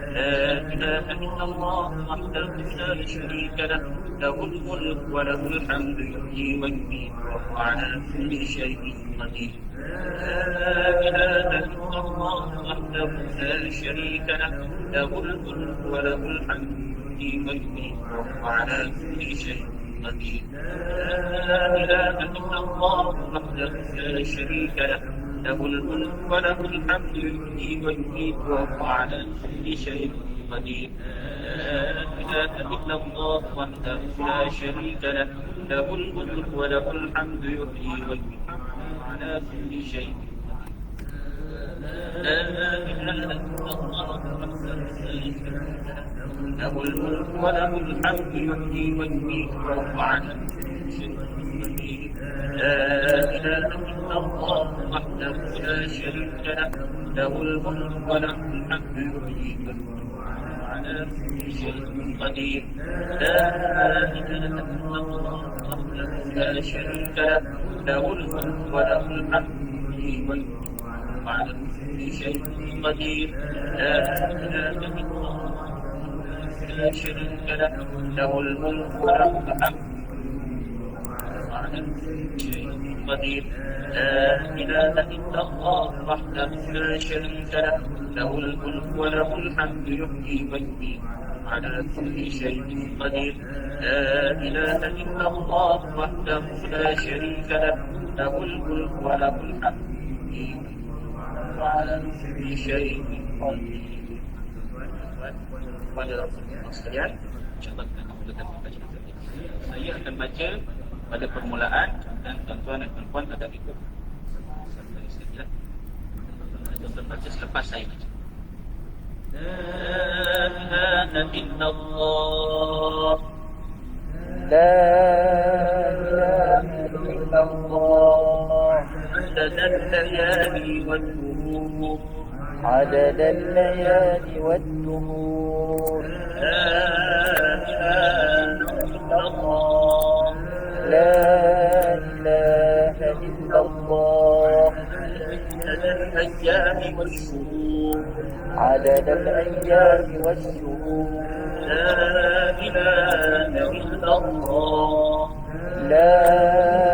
لا إله إلا الله وحده لا شريك له له الملك وله الحمد يحيي ويميت وهو على كل شيء قدير لا إله إلا الله وحده لا شريك له له الملك وله الحمد يحيي ويميت وهو على كل شيء قدير لا إله إلا الله وحده لا شريك له له الملك وله الحمد يحيي ويميت وهو على كل شيء قدير لا إله إلا الله وحده لا شريك له له الملك وله الحمد يحيي ويميت وهو على كل شيء لا إله إلا الله وحده لا شريك له له الملك وله الحمد يحيي ويميت وهو على كل شيء قدير لا إله إلا الله وحده لا شريك له له الملك وله الحمد يحيي على كل شيء قدير لا إله إلا الله وحده لا شريك له له الملك وله الحمد يحيي على كل شيء قدير لا إله إلا الله لا شريك له له الملك وله الحمد على كل شيء قدير لا إله إلا الله وحده لا شريك له له الملك وله الحمد يحيي ويميت على كل شيء قدير لا إله إلا الله وحده لا شريك له له الملك وله الحمد يحيي على كل شيء قدير. Pada Rasulullah sekalian, insyaAllah kita akan mulakan bacaan kita. Saya akan baca pada permulaan dan tuan-tuan dan puan ada ikut. Tuan-tuan baca selepas saya baca. La ilaha illallah La ilaha illallah Adadal layali wal duhur عدد الليالي والدهور La ilaha illallah لا إله إلا الله عدد الأيام والشهور عدد الأيام والشهور لا إله إلا الله لا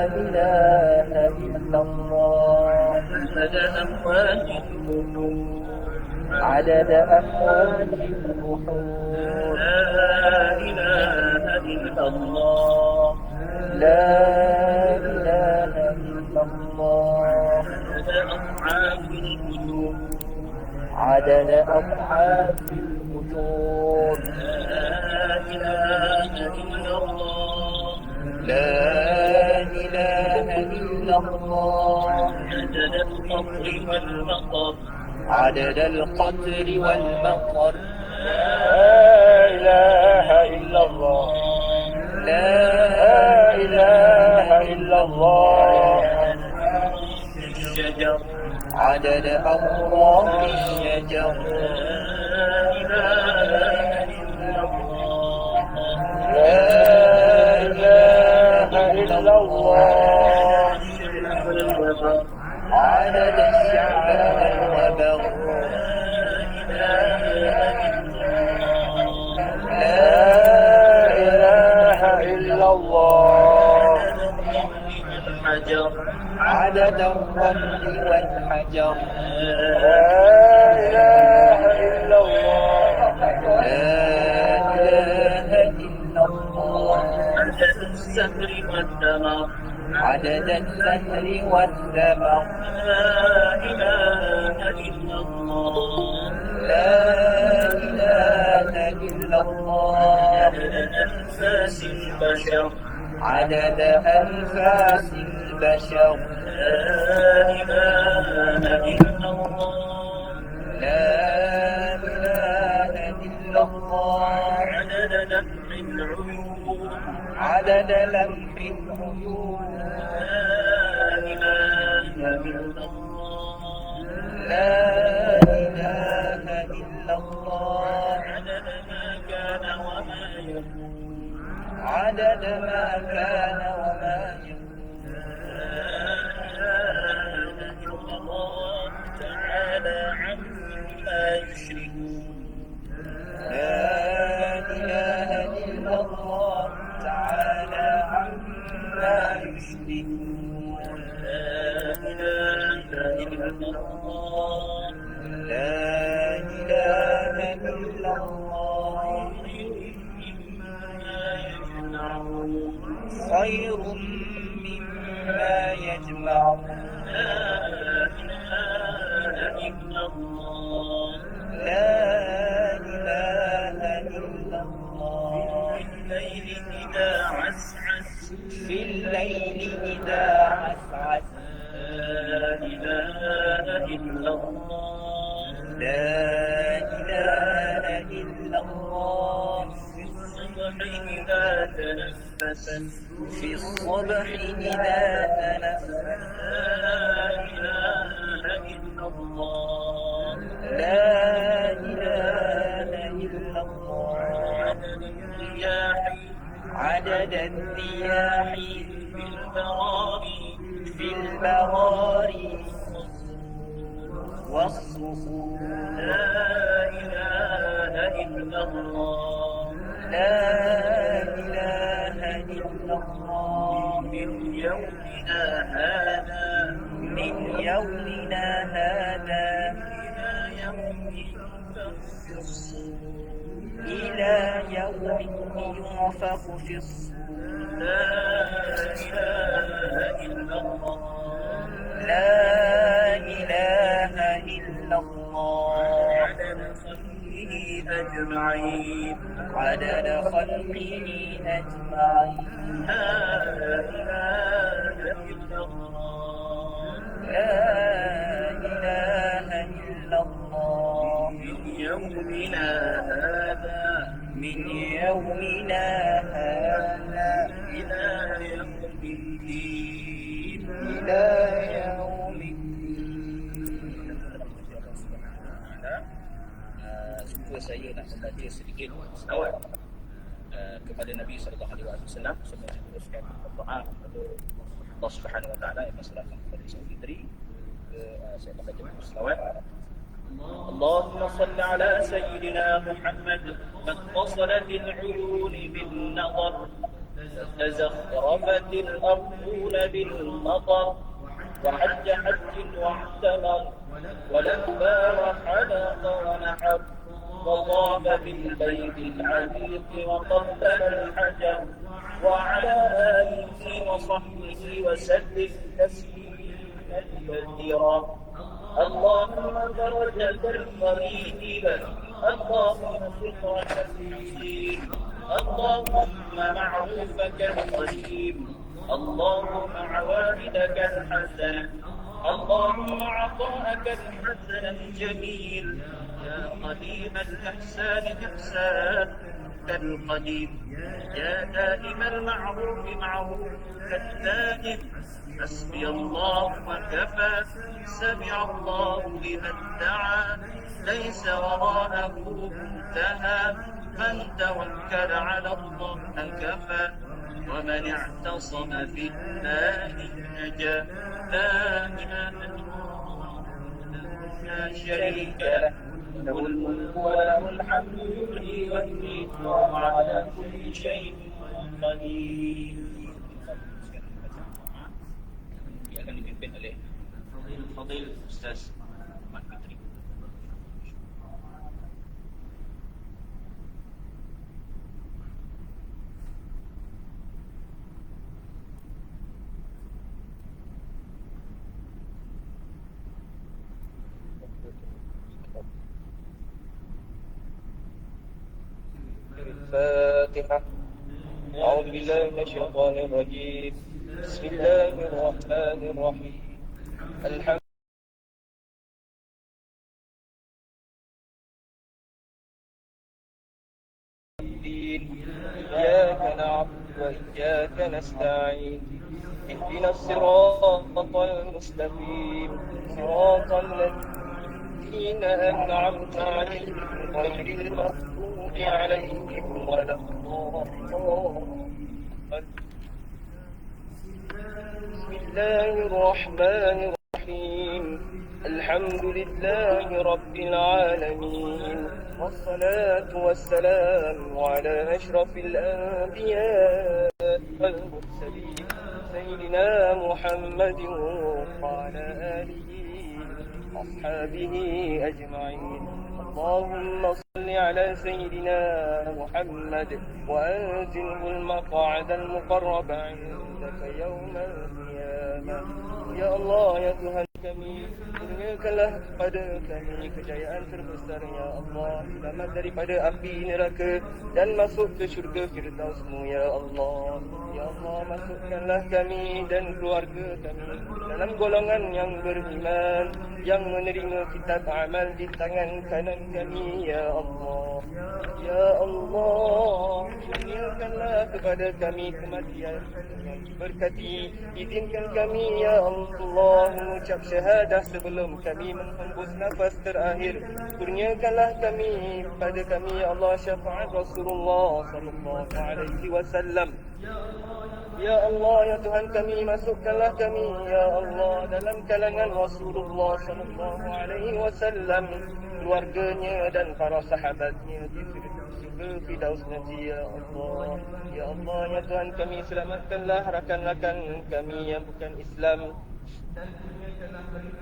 إله إلا الله عدد أموال القلوب عدد أموال البحور لا إله إلا الله لا إله إلا الله عدد أضعاف القلوب عدد أضعاف الوجود لا إله إلا الله لا إله إلا الله عدد القطر والمطر عدد القطر والمطر لا إله إلا الله لا إله إلا الله الشجر عدد أوراق الشجر لا إله إلا الله لا إله إلا الله عدد الشعب والوبر لا إله إلا الله الحجر عدد الرمل والحجر لا إله إلا الله لا إله إلا الله عدد السهر والدمر عدد السهر والثمر لا إله إلا الله لا إله إلا الله عدد أنفاس البشر عدد أنفاس البشر لا إله إلا الله لا إله إلا الله عدد لمح العيون عدد لمح العيون لا إله إلا الله لا إله إلا الله عدد ما كان وما يكون عدد ما كان وما يكون لا إله إلا الله تعالى عما يشركون لا إله إلا الله تعالى عما يشركون لا إله إلا الله لا إله إلا الله خير مما يجمعون لا إله إلا الله لا إله إلا الله في الليل إذا عسعس لا إله إلا الله لا إله إلا الله في الصبح إذا تنفس في الصبح إذا تنفس لا إله إلا الله لا إله إلا الله عدد الرياح في البراري والصخور لا إله إلا الله لا إله إلا الله من يومنا هذا إلى يوم ينفخ في الصور لا إله إلا الله لا إله إلا الله عدد خلقه أجمعين عدد خلقه أجمعين لا إله إلا الله لا إله إلا الله من يومنا هذا إلى يوم الدين إلى يوم الدين. Suka saya nak membaca sedikit selawat kepada Nabi sallallahu alaihi wasallam sebelum saya teruskan doa kepada Allah Subhanahu wa taala yang masalahkan kepada Sayyid Fitri. Saya akan baca selawat. اللهم صل على سيدنا محمد من اتصلت العيون بالنظر تزخرفت الأرضون بالمطر وحج واعتمر ولبى وحلق ونحر وطاف بالبيت العتيق وقبل الحجر وعلى آله وصحبه وسلم تسليما كثيرا. اللهم درجة قريبا اللهم سلطة الحسين اللهم معروفك القديم اللهم عوائدك الحسنة اللهم عطاءك الحسن الجميل يا قديم الإحسان إحسانك القديم يا دائم المعروف معروفك الدائم حسبي الله وكفى سمع الله لمن دعا ليس وراءه منتهى من توكل على الله كفى ومن اعتصم بالله نجا لا إله إلا الله لا شريك له له الملك وله الحمد يحيي ويميت وهو على كل شيء قدير. Akan dipimpin oleh Fadil Ustaz Ahmad Fitri. الفاتحة. أعوذ بالله من الشيطان الرجيم. بسم الله الرحمن الرحيم. الحمد إياك نعبد وإياك نستعين. اهدنا الصراط المستقيم صراط الذين أنعمت عليهم غير المغضوب عليهم ولا الضالين. بسم الله الرحمن الرحيم. الحمد لله رب العالمين، والصلاة والسلام على أشرف الأنبياء والمرسلين سيدنا محمد وعلى آله وأصحابه أجمعين. اللهم صل على سيدنا محمد وأنزله المقعد المقرب عندك يوم القيامة. Ya Allah, ya Tuhan kami, kurniakanlah kepada kami kejayaan terbesar, ya Allah. Selamat daripada api neraka dan masuk ke syurga Firdaus-Mu, ya Allah. Ya Allah, masukkanlah kami dan keluarga kami dalam golongan yang beriman, yang menerima kitab amal di tangan kanan kami, ya Allah. Ya Allah, kurniakanlah kepada kami kematian yang diberkati. Izinkan kami, ya Allah, mengucap syahadah sebelum kami menghembus nafas terakhir. Kurniakanlah kami pada kami, ya Allah, syafaat Rasulullah sallallahu alaihi wasallam. Ya Allah, ya Tuhan kami, masukkanlah kami, ya Allah, dalam kalangan Rasulullah sallallahu alaihi wasallam, keluarganya dan para sahabatnya di surga Firdaus nanti, ya Allah. Ya Allah, ya Tuhan kami, selamatkanlah rakan-rakan kami yang bukan Islam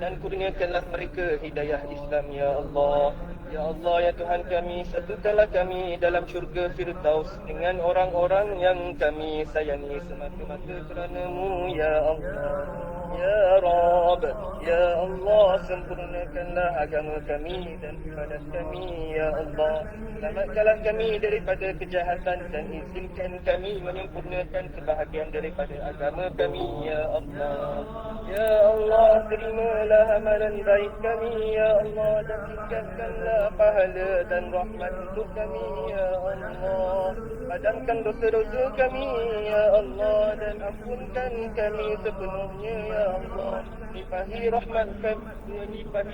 dan kurniakanlah mereka hidayah Islam, ya Allah. Ya Allah, ya Tuhan kami, satukanlah kami dalam syurga Firdaus dengan orang-orang yang kami sayangi semata-mata kerana-Mu, ya Allah. Ya Rabb, ya Allah, sempurnakanlah agama kami dan ibadat kami, ya Allah. Selamatkanlah kami daripada kejahatan dan izinkan kami menyempurnakan sebahagian daripada agama kami, ya Allah. Ya Allah, terimalah amalan baik kami, ya Allah, dan tingkatkanlah pahala dan rahmat untuk kami, ya Allah. Padamkan dosa-dosa kami, ya Allah, dan ampunkan kami sepenuhnya, ya Allah. Limpahi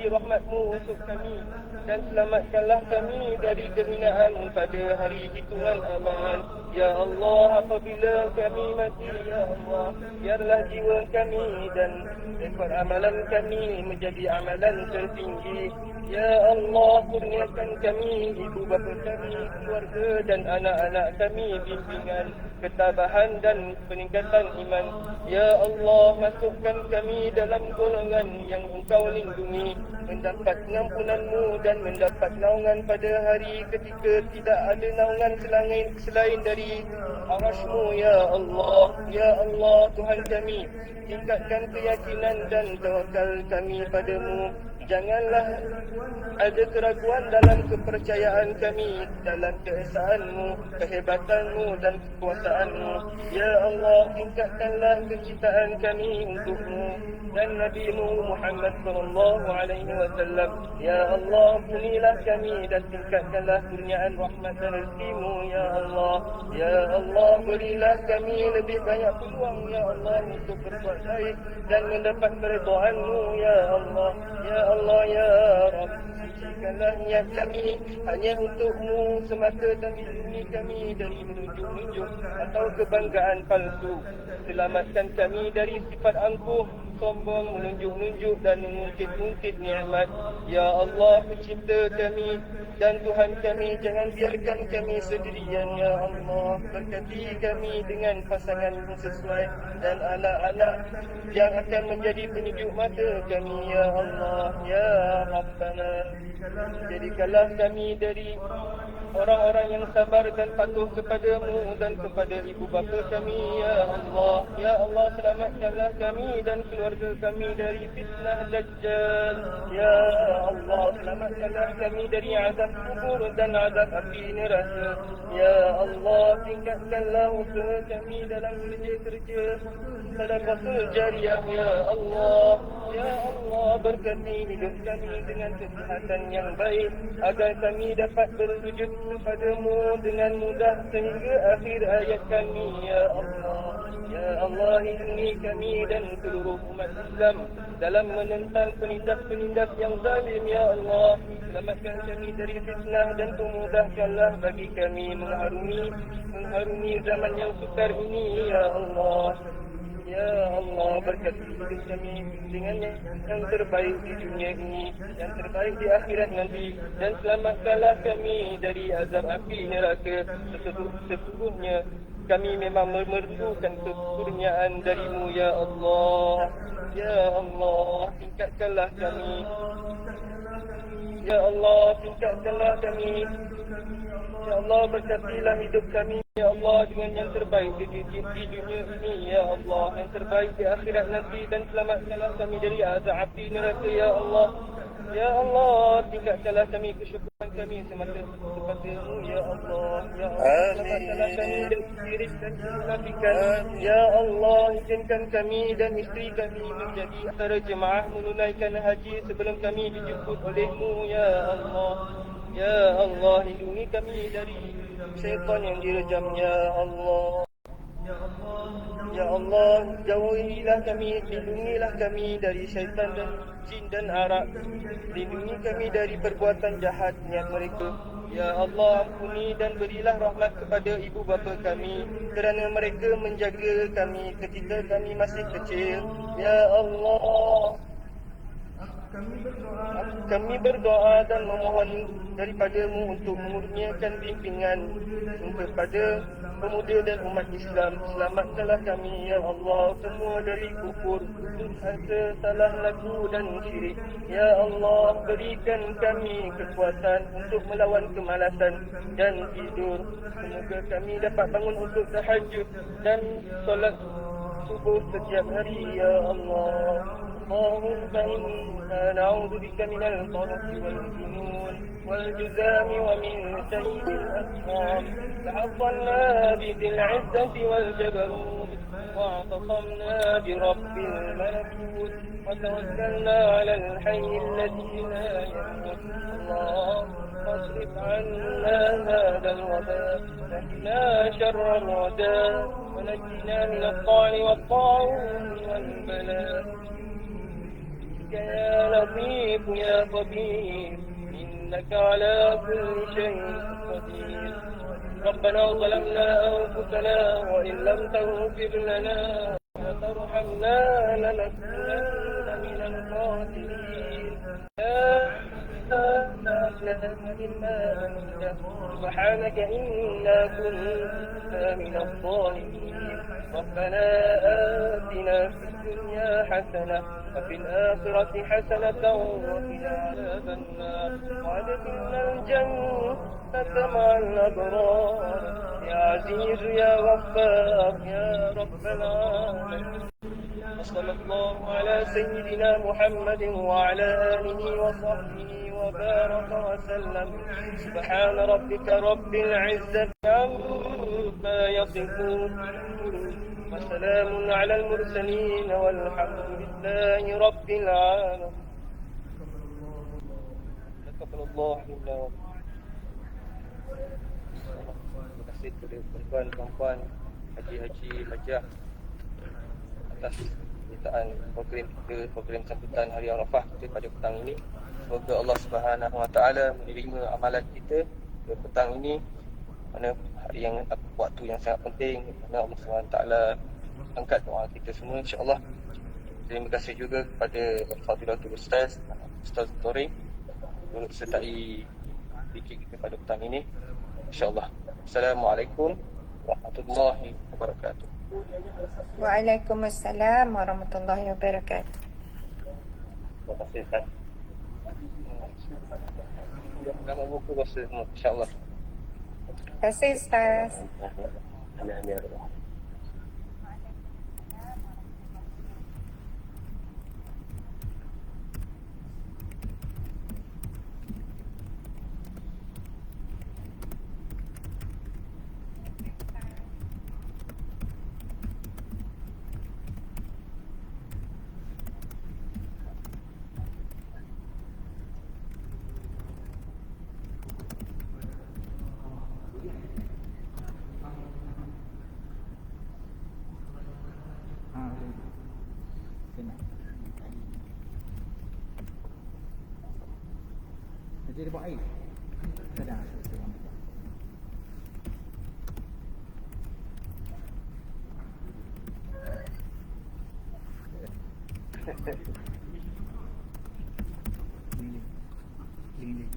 rahmat-Mu untuk kami dan selamatkanlah kami dari kehinaan pada hari hitungan amal, ya Allah. Apabila kami mati, ya Allah, biarlah jiwa kami dan rekod amalan kami menjadi amalan tertinggi, ya Allah. Kurniakan kami, ibu bapa kami, keluarga dan anak-anak kami bimbingan, ketabahan dan peningkatan iman, ya Allah. Masukkan kami dalam golongan yang Engkau lindungi, mendapat pengampunan-Mu dan mendapat naungan pada hari ketika tidak ada naungan selain dari arasy-Mu, ya Allah. Ya Allah, Tuhan kami, tingkatkan keyakinan dan tawakal kami padamu. Janganlah ada keraguan dalam kepercayaan kami, dalam keesaan-Mu, kehebatan-Mu dan kekuasaan-Mu. Ya Allah, tingkatkanlah kecintaan kami untuk-Mu dan Nabi-Mu Muhammad sallallahu alaihi wasallam. Ya Allah, ampunilah kami dan tingkatkanlah kurniaan rahmat dan rezeki-Mu, ya Allah. Ya Allah, berilah kami lebih banyak peluang, ya Allah, untuk berbuat baik dan mendapat keridhaan-Mu, ya Allah. Ya Allah, ya Rabb, sucikanlah niat kami hanya untuk-Mu semata dan lindungi kami dari menunjuk-nunjuk atau kebanggaan palsu. Selamatkan kami dari sifat angkuh, sombong, menunjuk-nunjuk dan mengungkit-ungkit nikmat. Ya Allah, pencipta kami dan Tuhan kami, jangan biarkan kami sendirian, ya Allah. Berkati kami dengan pasangan yang sesuai dan anak-anak yang akan menjadi penyejuk mata kami, ya Allah. Ya Rabbana, jadikanlah kami dari orang-orang yang sabar dan patuh kepadamu dan kepada ibu bapa kami, ya Allah. Ya Allah, selamatkanlah kami dan keluarga keluarga kami dari fitnah Dajjal. Ya Allah, selamatkanlah kami dari azab kubur dan azab api neraka. Ya Allah, tingkatkanlah usaha kami dalam kerja-kerja sedekah jariah. Ya Allah, ya Allah, berkati hidup kami dengan kesihatan yang baik agar kami dapat berwujud kepadamu dengan mudah sehingga akhir hayat kami. Ya Allah, ya Allah, lindungi kami dan seluruh umat Islam dalam menentang penindas-penindas yang zalim. Ya Allah, selamatkan kami dari fitnah dan pemudahkanlah bagi kami mengharumi zaman yang sukar ini. Ya Allah, ya Allah, berkati hidup kami dengan yang terbaik di dunia ini, yang terbaik di akhirat nanti, dan selamatkanlah kami dari azab api neraka. Sesungguhnya kami memang memerlukan kekurniaan darimu. Ya Allah, ya Allah, tingkatkanlah kami. Ya Allah, tingkatkanlah kami. Ya Allah, berkatilah hidup kami. Ya Allah, dengan yang terbaik di dunia ini. Ya Allah, yang terbaik di akhirat nanti, dan selamatkanlah kami dari azab api neraka. Ya Allah, ya Allah, tingkatkanlah kami kesyukuran kami semata kepadamu. Ya Allah, ya Allah, selamatkanlah kami dari syirik dan kemunafikan. Ya Allah, izinkan kami dan isteri kami menjadi antara jemaah menunaikan haji sebelum kami dijemput olehmu. Ya Allah, ya Allah, lindungi kami dari syaitan yang direjam. Ya Allah, ya Allah, jauhilah kami, lindungilah kami dari syaitan dan jin dan arak. Lindungi kami dari perbuatan jahat niat mereka. Ya Allah, ampuni dan berilah rahmat kepada ibu bapa kami kerana mereka menjaga kami ketika kami masih kecil. Ya Allah, kami berdoa dan memohon daripadamu untuk mengurniakan bimbingan kepada pemuda dan umat Islam. Selamatkanlah kami, ya Allah, semua dari kufur, dosa, salah laku dan syirik. Ya Allah, berikan kami kekuatan untuk melawan kemalasan dan tidur. Semoga kami dapat bangun untuk tahajud dan solat subuh setiap hari. Ya Allah, اللهم إنا نعوذ بك من القرح والجنون والجذام ومن سيء الأسقام. تعظمنا بذي العزة والجبروت واعتصمنا برب الملكوت وتوكلنا على الحي الذي لا يموت. اللهم اصرف عنا هذا الوباء وقنا شر الرداء ونجنا من الطعن والطاعون والبلاء. يا لطيف يا خبير إنك على كل شيء قدير. ربنا ظلمنا أنفسنا وإن لم تغفر لنا وترحمنا لنكونن من الخاسرين. سبحانك إنا كنا من الظالمين. ربنا آتنا في الدنيا حسنة وفي الآخرة حسنة وقنا عذاب النار وادخلنا الجنة مع الأبرار. يا عزيز يا غفار يا رب العالمين. وصلى الله على سيدنا محمد وعلى آله وصحبه وبارك وسلم. سبحان ربك رب العزة عما يصفون وسلام على المرسلين والحمد لله رب العالمين. تقبل الله منا. Terima kasih kepada tuan-tuan haji-haji hajah atas permintaan program sambutan Hari Arafah kita pada petang ini. Semoga Allah Subhanahu Wa Taala menerima amalan kita pada petang ini, mana hari yang waktu yang sangat penting, mana Allah Subhanahu Wa Taala angkat doa kita semua, insya-Allah. Terima kasih juga kepada Fadilatul Ustaz Tori untuk sertai zikir kita pada petang ini, insya-Allah. Assalamualaikum warahmatullahi wabarakatuh. Waalaikumsalam warahmatullahi wabarakatuh. Terima kasih Ustaz. Nama buku bahasa semua, insya-Allah. Terima kasih Ustaz. Amin. Dia buat air. Kadang. Lili.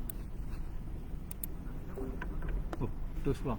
Oh, terus bang.